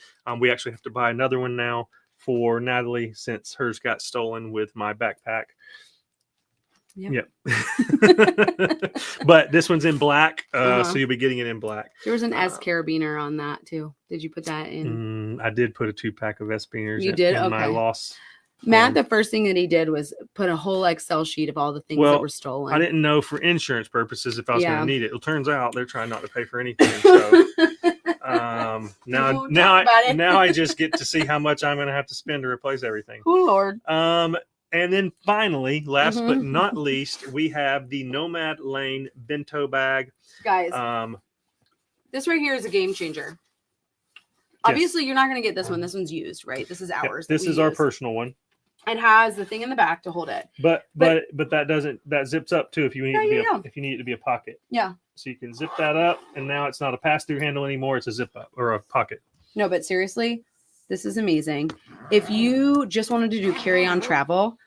We actually have to buy another one now for Natalie since hers got stolen with my backpack. Yep. But this one's in black, so you'll be getting it in black. There was an S carabiner on that too. Did you put that in? I did put a 2-pack of S spinners. You did? In my loss. Matt, the first thing that he did was put a whole Excel sheet of all the things that were stolen. I didn't know for insurance purposes if I was going to need it. It turns out they're trying not to pay for anything. So now I just get to see how much I'm going to have to spend to replace everything. Oh Lord. And then finally, last but not least, we have the Nomad Lane bento bag. Guys, this right here is a game changer. Obviously, you're not going to get this one. This one's used, right? This is ours. This is our personal one. It has the thing in the back to hold it. But that zips up too if you need if you need it to be a pocket. Yeah. So you can zip that up, and now it's not a pass-through handle anymore. It's a zip up or a pocket. No, but seriously, this is amazing. If you just wanted to do carry-on travel,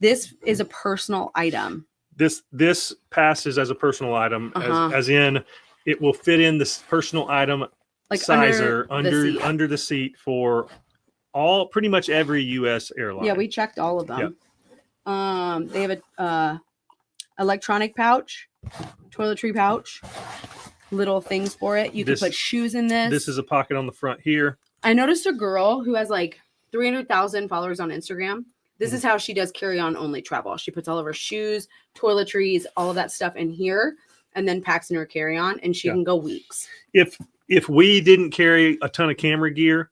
this is a personal item. This passes as a personal item, as in it will fit in this personal item like sizer under the seat for pretty much every U.S. airline. Yeah, we checked all of them. Yep. They have a electronic pouch, toiletry pouch, little things for it. You can put shoes in this. This is a pocket on the front here. I noticed a girl who has like 300,000 followers on Instagram. This is how she does carry-on only travel. She puts all of her shoes, toiletries, all of that stuff in here, and then packs in her carry-on, and she can go weeks. If we didn't carry a ton of camera gear,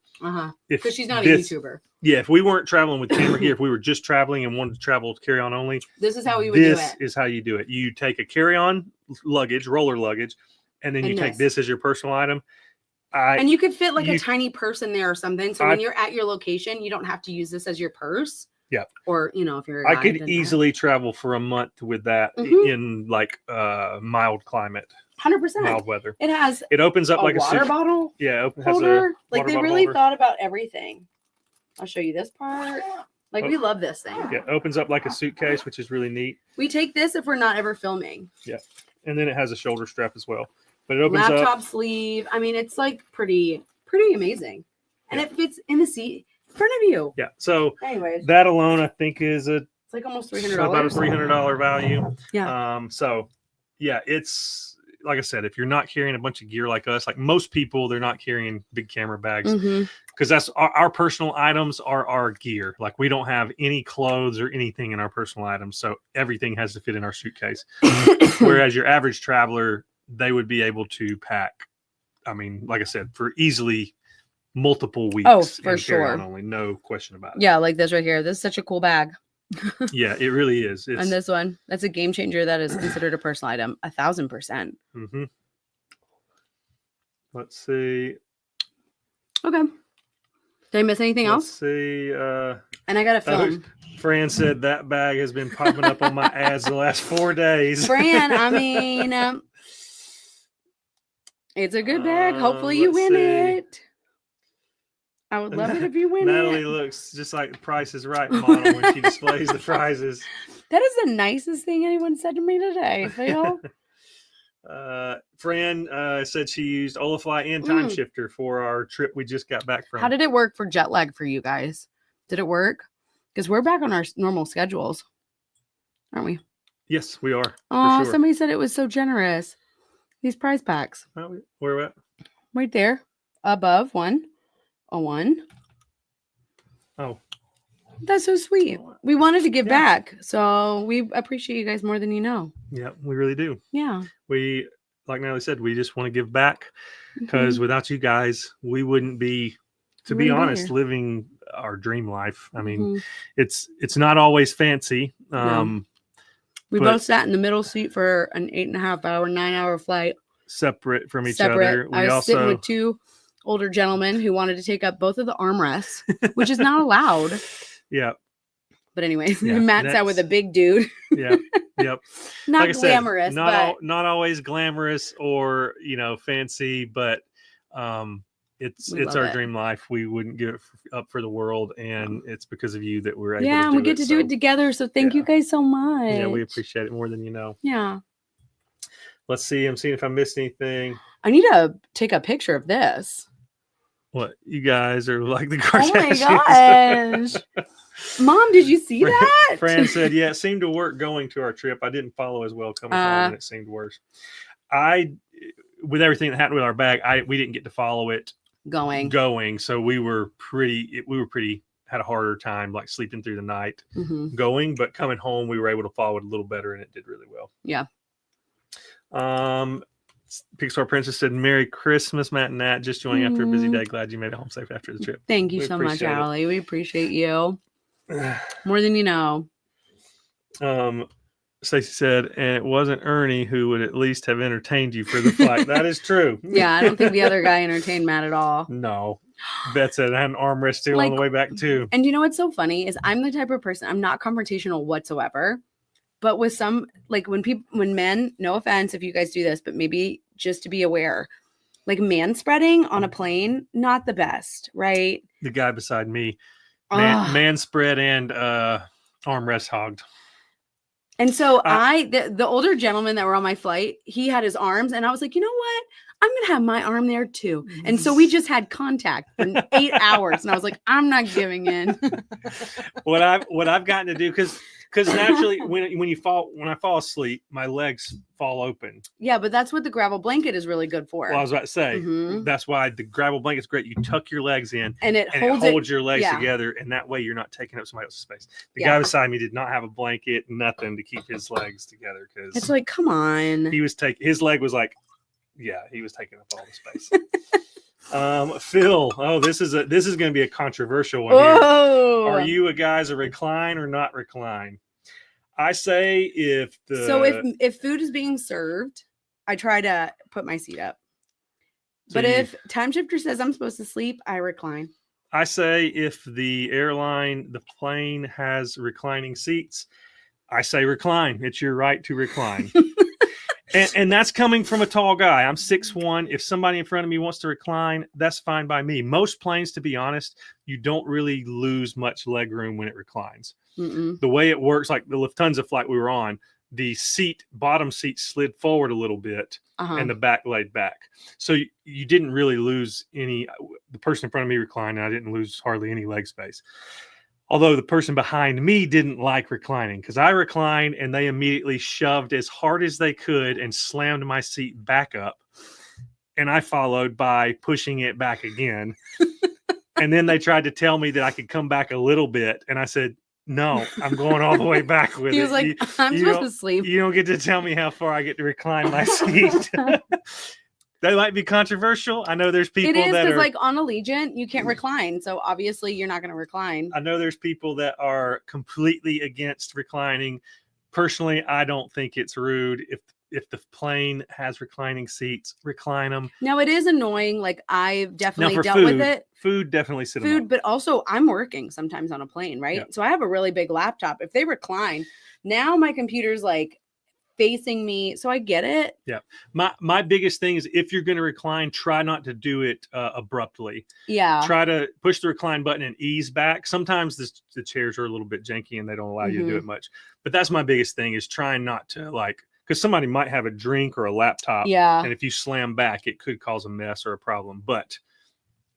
because she's not a YouTuber. Yeah, if we weren't traveling with camera gear, if we were just traveling and wanted to travel carry-on only, this is how we would do it. This is how you do it. You take a carry-on luggage, roller luggage, and then you take this as your personal item. And you could fit like a tiny purse in there or something. So when you're at your location, you don't have to use this as your purse. Yeah. Or, if you're I could easily travel for a month with that in like mild climate. 100%. Mild weather. It opens up like a water bottle. Yeah. It has like they really thought about everything. I'll show you this part. Like we love this thing. Yeah. It opens up like a suitcase, which is really neat. We take this if we're not ever filming. Yeah. And then it has a shoulder strap as well. But it opens laptop sleeve. I mean, it's like pretty amazing. And it fits in the seat in front of you. Yeah. So anyways, that alone I think is it's like almost $300. About a $300 value. Yeah. So yeah, it's like I said, if you're not carrying a bunch of gear like us, like most people, they're not carrying big camera bags because that's our personal items are our gear. Like we don't have any clothes or anything in our personal items. So everything has to fit in our suitcase. Whereas your average traveler, they would be able to pack, I mean, like I said, for easily multiple weeks. Oh, for sure. Only, no question about it. Yeah, like this right here. This is such a cool bag. Yeah, it really is. And this one, that's a game changer. That is considered a personal item. 1,000%. Let's see. Okay. Did I miss anything Let's else? see. And I got to film. Fran said that bag has been popping up on my ads the last 4 days. Fran, I mean, it's a good bag. Hopefully you win it. I would love it if you win Natalie it. looks just like the Price is Right model when she displays the prizes. That is the nicest thing anyone said to me today, Phil. Fran said she used Olafly and Timeshifter for our trip we just got back from. How did it work for jet lag for you guys? Did it work? Because we're back on our normal schedules, aren't we? Yes, we are. Oh, somebody said it was so generous. These prize packs. Where at? Right there. Above one. A one. Oh. That's so sweet. We wanted to give back. So we appreciate you guys more than you know. Yeah, we really do. Yeah. We, like Natalie said, we just want to give back because without you guys, we wouldn't be, to be honest, living our dream life. I mean, it's not always fancy. We both sat in the middle seat for an 8.5 hour, 9 hour flight. Separate from each other. I was sitting with two older gentlemen who wanted to take up both of the armrests, which is not allowed. Yeah. But anyways, Matt sat with a big dude. Yeah. Yep. Not like glamorous. Not always glamorous or, fancy, but it's our dream life. We wouldn't give it up for the world. And it's because of you that we're able to do it. Yeah, we get to do it together. So thank you guys so much. Yeah, we appreciate it more than you know. Yeah. Let's see. I'm seeing if I missed anything. I need to take a picture of this. What? You guys are like the Kardashians. Oh my gosh. Mom, did you see that? Fran said, yeah, it seemed to work going to our trip. I didn't follow as well coming home, and it seemed worse. With everything that happened with our bag, we didn't get to follow it going. So we were had a harder time like sleeping through the night going, but coming home, we were able to follow it a little better, and it did really well. Yeah. Pixar Princess said, Merry Christmas, Matt and Nat. Just joining after a busy day. Glad you made it home safe after the trip. Thank you so much, Allie. We appreciate you. More than you know. Stacey said, and it wasn't Ernie who would at least have entertained you for the flight. That is true. Yeah, I don't think the other guy entertained Matt at all. No. Beth said I had an armrest too on the way back too. And you know what's so funny is I'm the type of person, I'm not confrontational whatsoever. But with some, like when men, no offense if you guys do this, but maybe just to be aware, like man spreading on a plane, not the best, right? The guy beside me, man spread and armrest hogged. And so the older gentleman that were on my flight, he had his arms, and I was like, you know what? I'm going to have my arm there too. And so we just had contact for 8 hours, and I was like, I'm not giving in. What I've gotten to do, because naturally when I fall asleep, my legs fall open. Yeah, but that's what the gravel blanket is really good for. Well, I was about to say, that's why the gravel blanket's great. You tuck your legs in and it holds your legs together, and that way you're not taking up somebody else's space. The guy beside me did not have a blanket, nothing to keep his legs together, because it's like, come on. He was his leg was like, he was taking up all the space. Phil, this is going to be a controversial one here. Are you guys a recline or not recline? I say if food is being served, I try to put my seat up. But if Timeshifter says I'm supposed to sleep, I recline. I say if the plane has reclining seats, I say recline. It's your right to recline. And that's coming from a tall guy. I'm 6'1". If somebody in front of me wants to recline, that's fine by me. Most planes, to be honest, you don't really lose much leg room when it reclines. The way it works, like the Lufthansa flight we were on, the bottom seat slid forward a little bit and the back laid back. So you didn't really lose any. The person in front of me reclined, and I didn't lose hardly any leg space. Although the person behind me didn't like reclining, because I reclined and they immediately shoved as hard as they could and slammed my seat back up. And I followed by pushing it back again. And then they tried to tell me that I could come back a little bit. And I said, no, I'm going all the way back with it. He was like, I'm supposed to sleep. You don't get to tell me how far I get to recline my seat. They might be controversial. I know there's people that are... It is, because like on Allegiant, you can't recline. So obviously you're not going to recline. I know there's people that are completely against reclining. Personally, I don't think it's rude. if the plane has reclining seats, recline them. Now it is annoying. Like I've definitely dealt food, with it. Food definitely sit them up. But also I'm working sometimes on a plane, right? Yeah. So I have a really big laptop. If they recline, now my computer's like facing me, so I get it. Yeah, my biggest thing is if you're going to recline, try not to do it abruptly. Yeah, try to push the recline button and ease back. Sometimes the chairs are a little bit janky and they don't allow you to do it much, but that's my biggest thing, is trying not to, like, because somebody might have a drink or a laptop, and if you slam back, it could cause a mess or a problem. But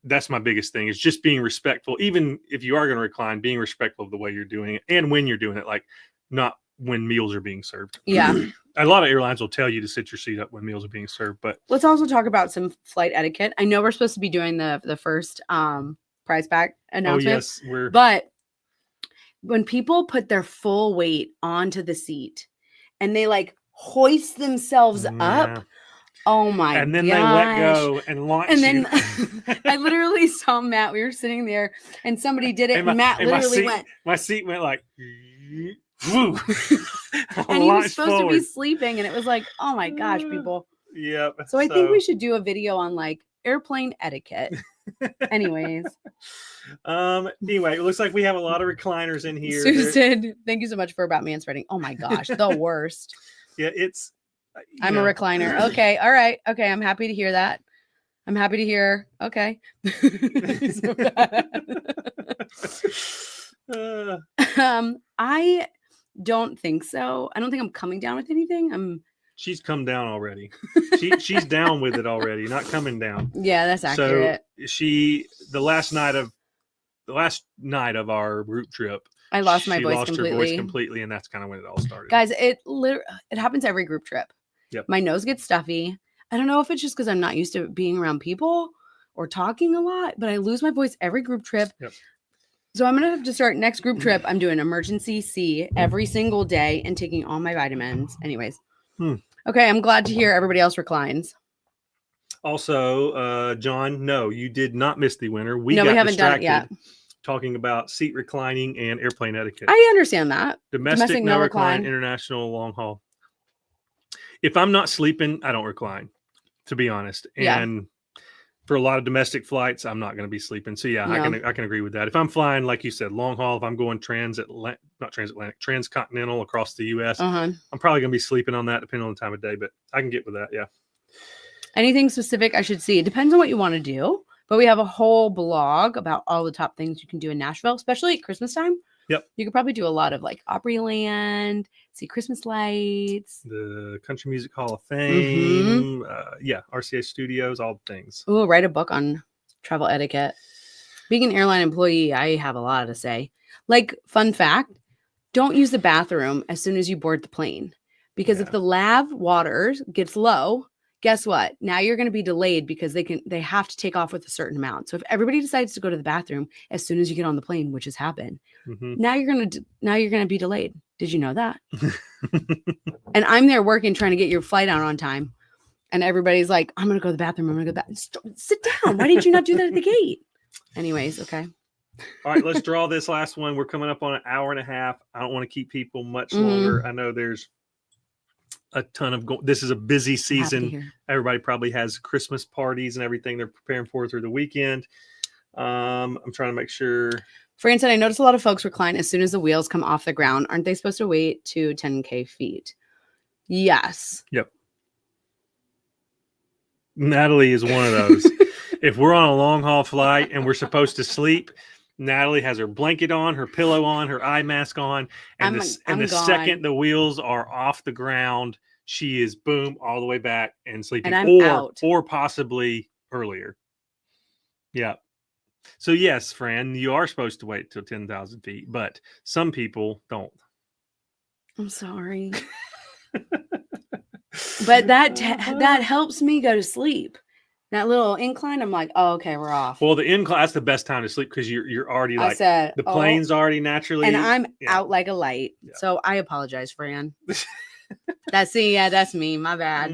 that's my biggest thing, is just being respectful. Even if you are going to recline, being respectful of the way you're doing it and when you're doing it, like not when meals are being served. Yeah. A lot of airlines will tell you to sit your seat up when meals are being served. But let's also talk about some flight etiquette. I know we're supposed to be doing the first prize pack announcement. Oh, yes, but when people put their full weight onto the seat and they like hoist themselves up, oh my god. And then they let go and launch. And then I literally saw Matt. We were sitting there and somebody did it, and Matt literally went. My seat went like, woo. And he was supposed to be sleeping, and it was like, oh my gosh, people. Yep. So I think we should do a video on like airplane etiquette. Anyways. Anyway, it looks like we have a lot of recliners in here. Susan, thank you so much for about manspreading. Oh my gosh, the worst. Yeah, it's. I'm a recliner. Okay. All right. Okay. I'm happy to hear that. I'm happy to hear. Okay. I don't think so. I don't think I'm coming down with anything. She's come down already. She's down with it already, not coming down. Yeah, that's accurate. So the last night of our group trip, I lost my voice completely. Her voice completely, and that's kind of when it all started. Guys, it happens every group trip. Yep. My nose gets stuffy. I don't know if it's just because I'm not used to being around people or talking a lot, but I lose my voice every group trip. Yep. So I'm going to have to start next group trip. I'm doing emergency C every single day and taking all my vitamins. Anyways. Okay. I'm glad to hear everybody else reclines. Also, John, no, you did not miss the winner. We haven't done it yet. Talking about seat reclining and airplane etiquette. I understand that. Domestic no recline, international long haul. If I'm not sleeping, I don't recline, to be honest. And for a lot of domestic flights, I'm not going to be sleeping. So yeah, I can agree with that. If I'm flying, like you said, long haul, if I'm going transcontinental across the US, I'm probably going to be sleeping on that depending on the time of day, but I can get with that. Yeah. Anything specific I should see? It depends on what you want to do, but we have a whole blog about all the top things you can do in Nashville, especially at Christmas time. Yep. You could probably do a lot of like Opryland, see Christmas lights, the Country Music Hall of Fame. RCA Studios, all the things. Oh, write a book on travel etiquette. Being an airline employee, I have a lot to say. Like, fun fact, don't use the bathroom as soon as you board the plane, because if the lav water gets low, guess what? Now you're going to be delayed because they have to take off with a certain amount. So if everybody decides to go to the bathroom as soon as you get on the plane, which has happened, now you're going to be delayed. Did you know that? And I'm there working, trying to get your flight out on time. And everybody's like, I'm going to go to the bathroom. I'm going to go to the bathroom. Sit down. Why didn't you not do that at the gate? Anyways. Okay. All right, let's draw this last one. We're coming up on an hour and a half. I don't want to keep people much longer. I know there's a ton of this is a busy season. Everybody probably has Christmas parties and everything they're preparing for through the weekend. I'm trying to make sure. Fran said, I noticed a lot of folks recline as soon as the wheels come off the ground. Aren't they supposed to wait to 10K feet? Yes. Yep. Natalie is one of those. If we're on a long haul flight and we're supposed to sleep, Natalie has her blanket on, her pillow on, her eye mask on, and the second the wheels are off the ground, she is boom all the way back and sleeping, or possibly earlier. Yeah. So yes, Fran, you are supposed to wait till 10,000 feet, but some people don't. I'm sorry, but that helps me go to sleep. That little incline, I'm like, oh, okay, we're off. Well, the incline, that's the best time to sleep because you're already like, the plane's already naturally. And I'm out like a light. Yeah. So I apologize, Fran. That's me. My bad.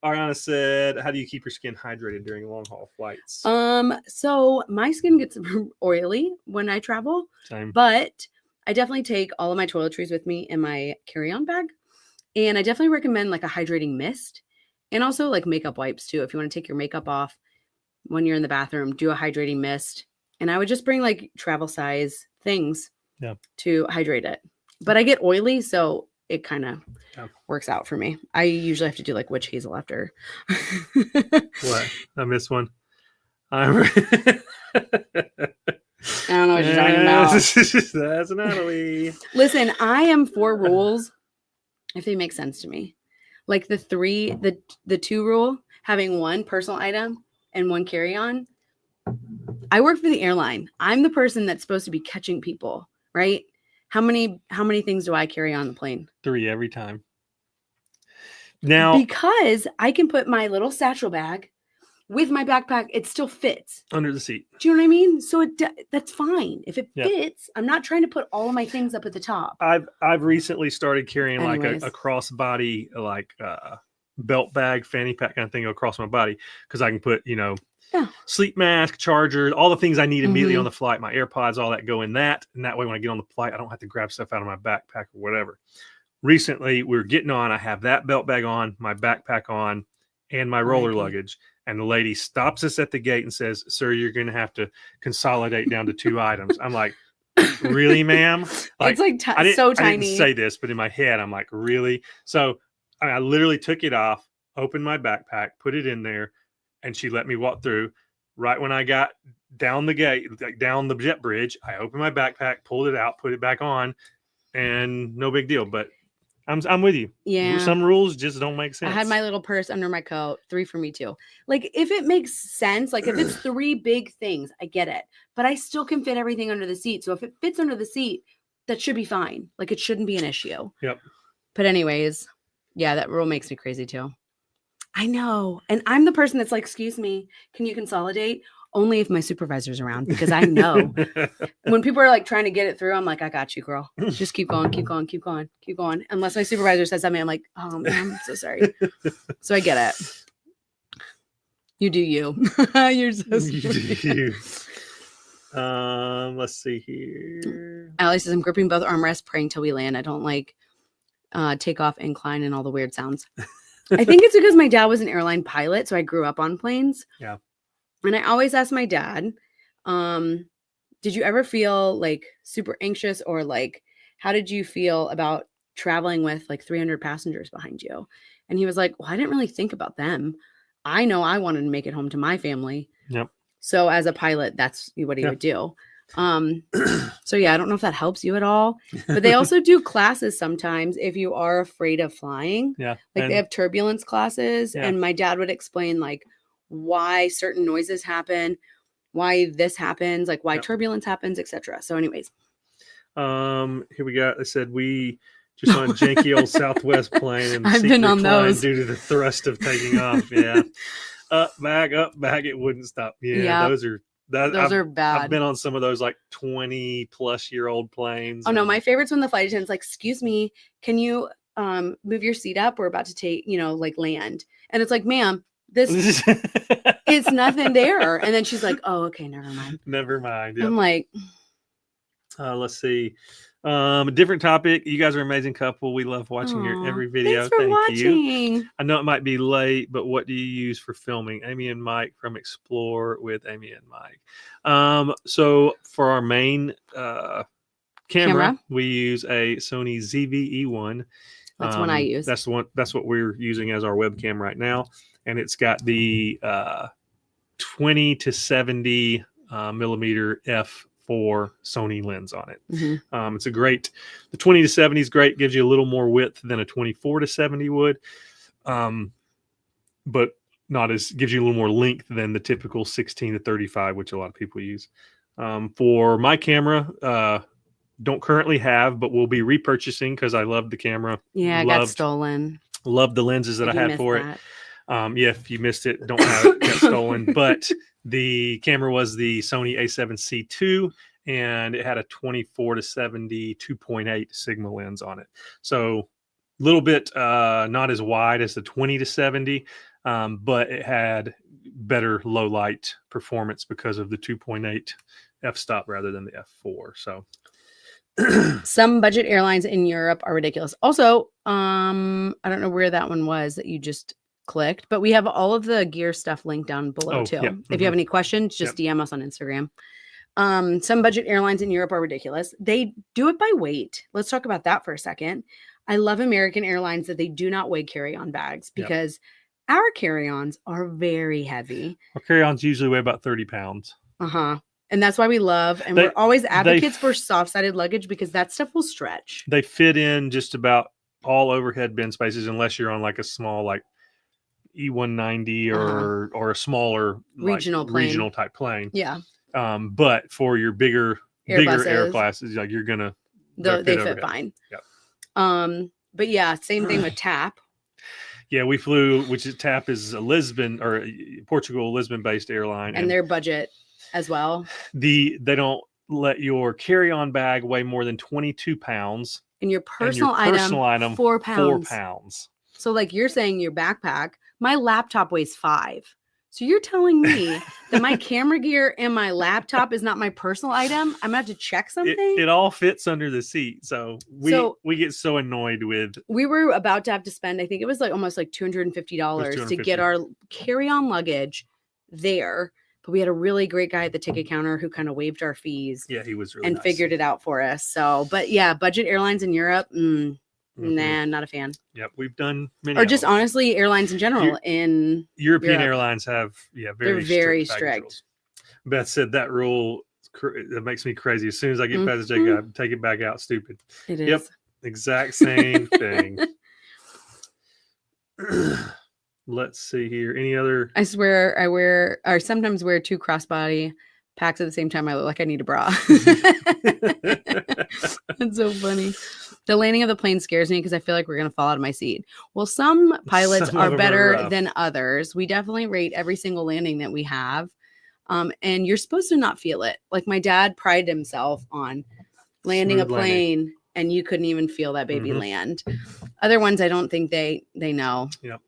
Ariana said, how do you keep your skin hydrated during long haul flights? So my skin gets oily when I travel. Same. But I definitely take all of my toiletries with me in my carry-on bag. And I definitely recommend like a hydrating mist and also like makeup wipes too. If you want to take your makeup off when you're in the bathroom, do a hydrating mist. And I would just bring like travel size things to hydrate it. But I get oily, so it kind of works out for me. I usually have to do like witch hazel after. What? I missed one. I don't know what you're talking about. That's Natalie. Listen, I am for rules if they make sense to me. Like the 2 rule, having 1 personal item and 1 carry-on. I work for the airline. I'm the person that's supposed to be catching people, right? How many things do I carry on the plane? 3 every time. Now, because I can put my little satchel bag with my backpack, it still fits under the seat. Do you know what I mean? So that's fine. If it fits, I'm not trying to put all of my things up at the top. I've recently started carrying like a crossbody, like belt bag, fanny pack kind of thing across my body because I can put, sleep mask, charger, all the things I need immediately on the flight, my AirPods, all that go in that. And that way, when I get on the flight, I don't have to grab stuff out of my backpack or whatever. Recently, we were getting on. I have that belt bag on, my backpack on, and my roller luggage. And the lady stops us at the gate and says, "Sir, you're going to have to consolidate down to 2 items." I'm like, "Really, ma'am?" It's like so tiny. I didn't say this, but in my head, I'm like, "Really?" So I literally took it off, opened my backpack, put it in there, and she let me walk through. Right when I got down the gate, like down the jet bridge, I opened my backpack, pulled it out, put it back on, and no big deal. But I'm with you. Yeah. Some rules just don't make sense. I had my little purse under my coat. 3 for me too. Like if it makes sense, like if it's 3 big things, I get it. But I still can fit everything under the seat. So if it fits under the seat, that should be fine. Like it shouldn't be an issue. Yep. But anyways, yeah, that rule makes me crazy too. I know. And I'm the person that's like, "Excuse me, can you consolidate?" Only if my supervisor's around, because I know when people are like trying to get it through, I'm like, "I got you, girl. Just keep going, keep going, keep going, keep going." Unless my supervisor says something, I'm like, "Oh man, I'm so sorry." So I get it. You do you. You're so sweet. Let's see here. Allie says, "I'm gripping both armrests, praying till we land. I don't like takeoff, incline, and all the weird sounds." I think it's because my dad was an airline pilot, so I grew up on planes. Yeah. And I always ask my dad, did you ever feel like super anxious, or like, how did you feel about traveling with like 300 passengers behind you? And he was like, "Well, I didn't really think about them. I know I wanted to make it home to my family." Yep. So as a pilot, that's what he would do. So yeah, I don't know if that helps you at all, but they also do classes sometimes if you are afraid of flying. Yeah. Like they have turbulence classes, and my dad would explain like why certain noises happen, why this happens, like why turbulence happens, etc. So anyways. Here we got, I said we just on a janky old Southwest plane, and I've been on those due to the thrust of taking off. Yeah. Up, back, it wouldn't stop. Yeah. Those are bad. I've been on some of those like 20 plus year old planes. Oh no, my favorite's when the flight attendant's like, "Excuse me, can you move your seat up? We're about to take, like land." And it's like, "Ma'am, this it's nothing there." And then she's like, "Oh, okay, never mind." Never mind. Yep. I'm like, let's see. A different topic. You guys are an amazing couple. We love watching your every video. Thanks for watching. You. I know it might be late, but what do you use for filming? Amy and Mike from Explore with Amy and Mike. So for our main camera, we use a Sony ZV-E1. That's one I use. That's what we're using as our webcam right now, and it's got the 20 to 70 millimeter f4 Sony lens on it. It's the 20 to 70 is great, gives you a little more width than a 24 to 70 would, but gives you a little more length than the typical 16 to 35, which a lot of people use. For my camera, don't currently have, but we'll be repurchasing because I love the camera. Yeah, it got stolen. Loved the lenses that I had for it. If you missed it, don't have it, got stolen. But the camera was the Sony A7C II, and it had a 24 to 70 2.8 Sigma lens on it. So a little bit not as wide as the 20 to 70, but it had better low light performance because of the 2.8 f-stop rather than the f4. So Some budget airlines in Europe are ridiculous. Also, I don't know where that one was that you just clicked, but we have all of the gear stuff linked down below too. Yep. If you have any questions, just DM us on Instagram. Some budget airlines in Europe are ridiculous. They do it by weight. Let's talk about that for a second. I love American Airlines that they do not weigh carry-on bags because our carry-ons are very heavy. Our carry-ons usually weigh about 30 pounds. And that's why we love, and we're always advocates for soft-sided luggage because that stuff will stretch. They fit in just about all overhead bin spaces unless you're on like a small like E190 or a smaller regional type plane. Yeah. But for your bigger air classes, like you're gonna they fit fine. Yep. But yeah, same thing with TAP. Yeah, we flew, TAP is a Lisbon or Portugal, Lisbon-based airline, and their budget as well. They don't let your carry-on bag weigh more than 22 pounds. And your personal item 4 pounds. 4 pounds. So like you're saying your backpack, my laptop weighs 5. So you're telling me that my camera gear and my laptop is not my personal item? I'm going to have to check something? It all fits under the seat. So we get so annoyed with... We were about to have to spend, I think it was like almost like $250 to get our carry-on luggage there. But we had a really great guy at the ticket counter who kind of waived our fees. Yeah, he was really nice. Figured it out for us. So, but yeah, budget airlines in Europe, nah, not a fan. Yep, we've done many. Or just honestly, airlines in general in European airlines have very strict. Beth said that rule that makes me crazy. As soon as I get past the check, I take it back out. Stupid. It is. Yep, exact same thing. Let's see here. Any other? I swear I sometimes wear 2 crossbody packs at the same time. I look like I need a bra. That's so funny. The landing of the plane scares me because I feel like we're going to fall out of my seat. Well, some pilots are better than others. We definitely rate every single landing that we have. And you're supposed to not feel it. Like my dad prided himself on landing a plane and you couldn't even feel that baby land. Other ones, I don't think they know. Yep.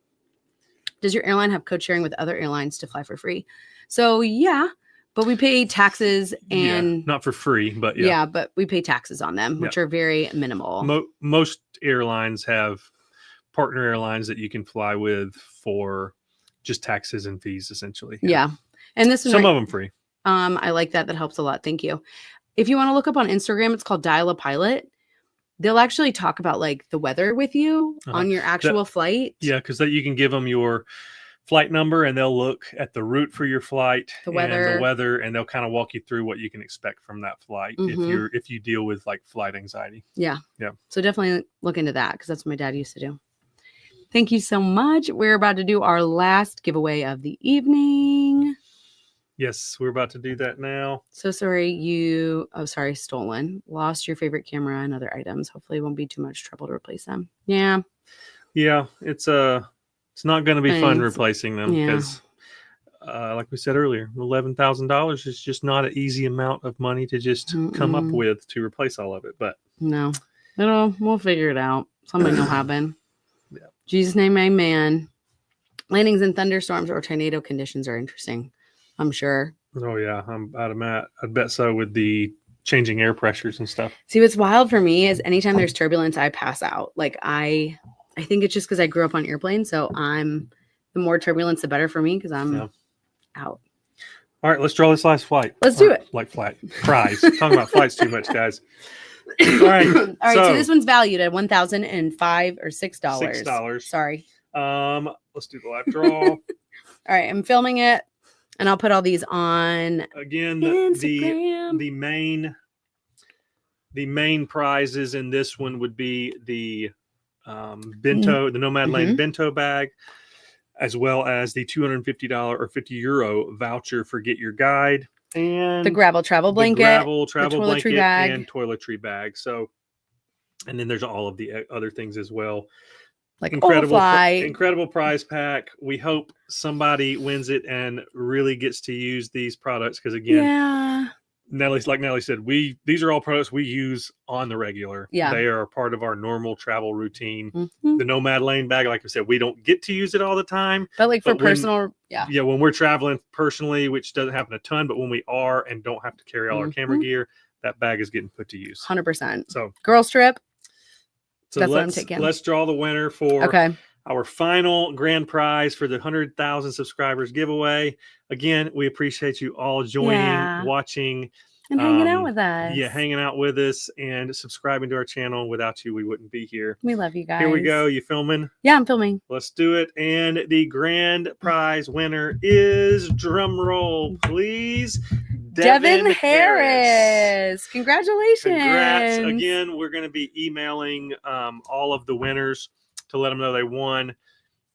Does your airline have code sharing with other airlines to fly for free? So yeah. But we pay taxes and not for free, but but we pay taxes on them, which are very minimal. Most airlines have partner airlines that you can fly with for just taxes and fees, essentially. Yeah. And this is some of them free. I like that. That helps a lot. Thank you. If you want to look up on Instagram, it's called Dial a Pilot. They'll actually talk about like the weather with you on your actual flight. Yeah, because you can give them your flight number and they'll look at the route for your flight, the weather, and they'll kind of walk you through what you can expect from that flight if you deal with like flight anxiety. Yeah. So definitely look into that because that's what my dad used to do. Thank you so much. We're about to do our last giveaway of the evening. Yes, we're about to do that now. So sorry stolen. Lost your favorite camera and other items. Hopefully it won't be too much trouble to replace them. Yeah. Yeah, it's not going to be fun replacing them because, like we said earlier, $11,000 is just not an easy amount of money to just come up with to replace all of it. But no, we'll figure it out. Something will happen. Yeah. Jesus' name, amen. Landings in thunderstorms or tornado conditions are interesting, I'm sure. Oh yeah, I'd bet so with the changing air pressures and stuff. See, what's wild for me is anytime there's turbulence, I pass out. Like I think it's just because I grew up on airplanes. So the more turbulence, the better for me because I'm out. All right, let's draw this last flight. Let's do it. Like prize. Talking about flights too much, guys. All right. So this one's valued at $1,005 or $6. $6. Sorry. Let's do the live draw. All right, I'm filming it, and I'll put all these on again. Instagram. The main prizes in this one would be the bento, the Nomad Lane bento bag, as well as the $250 or €50 voucher for Get Your Guide and the gravel travel blanket, blanket bag. And toiletry bag. So, and then there's all of the other things as well. Like incredible prize pack. We hope somebody wins it and really gets to use these products because again, Natalie said, these are all products we use on the regular. Yeah. They are a part of our normal travel routine. The Nomad Lane bag, like I said, we don't get to use it all the time. But like for personal, when we're traveling personally, which doesn't happen a ton, but when we are and don't have to carry all our camera gear, that bag is getting put to use. 100%. So girls trip. So That's what I'm taking. Let's draw the winner for Okay. our final grand prize for the 100,000 subscribers giveaway. Again, we appreciate you all joining, watching, and hanging out with us. Yeah, hanging out with us and subscribing to our channel. Without you, we wouldn't be here. We love you guys. Here we go. You filming? Yeah, I'm filming. Let's do it. And the grand prize winner is, drum roll, please, Devin Harris. Congratulations. Congrats. Again, we're going to be emailing all of the winners to let them know they won.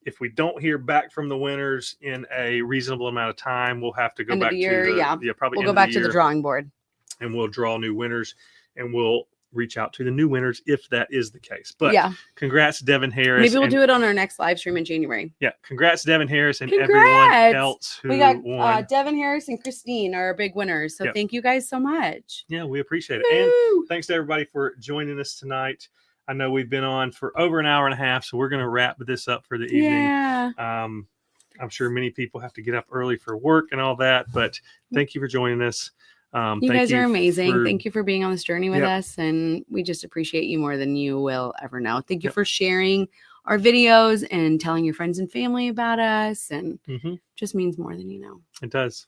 If we don't hear back from the winners in a reasonable amount of time, we'll have to go back to the probably we'll go back to the drawing board. And we'll draw new winners, and we'll reach out to the new winners if that is the case. But congrats, Devin Harris. Maybe we'll do it on our next live stream in January. Yeah, congrats, Devin Harris, and everyone else who won. We got Devin Harris and Christine are our big winners. So thank you guys so much. Yeah, we appreciate it. And thanks to everybody for joining us tonight. I know we've been on for over an hour and a half, so we're going to wrap this up for the evening. Yeah. I'm sure many people have to get up early for work and all that, but thank you for joining us. You guys are amazing. Thank you for being on this journey with us, and we just appreciate you more than you will ever know. Thank you for sharing our videos and telling your friends and family about us, and just means more than you know. It does.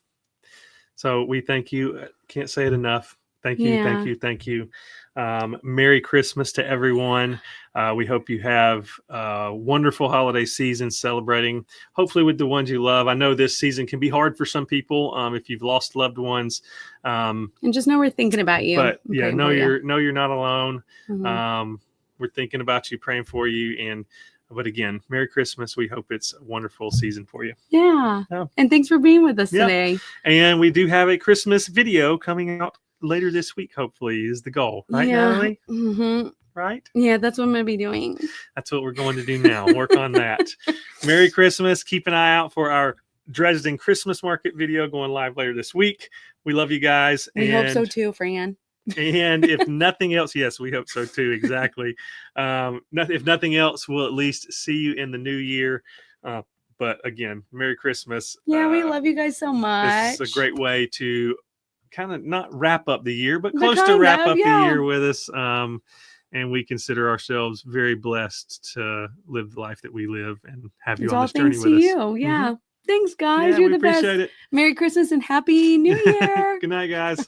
So we thank you. Can't say it enough. Thank you, thank you, thank you. Merry Christmas to everyone. We hope you have a wonderful holiday season celebrating, hopefully with the ones you love. I know this season can be hard for some people if you've lost loved ones. And just know we're thinking about you. But yeah, you're not alone. We're thinking about you, praying for you. But again, Merry Christmas. We hope it's a wonderful season for you. Yeah. And thanks for being with us today. And we do have a Christmas video coming out later this week, hopefully, is the goal. Right, Natalie? Right? Yeah, that's what I'm going to be doing. That's what we're going to do now. Work on that. Merry Christmas. Keep an eye out for our Dresden Christmas Market video going live later this week. We love you guys. We hope so too, Fran. And if nothing else, yes, we hope so too. Exactly. If nothing else, we'll at least see you in the new year. But again, Merry Christmas. Yeah, we love you guys so much. This is a great way to kind of not wrap up the year, but close to wrap up the year with us. And we consider ourselves very blessed to live the life that we live and have you on this journey with us. Thanks to you. Yeah. Thanks, guys. You're the best. It. Merry Christmas and Happy New Year. Good night, guys.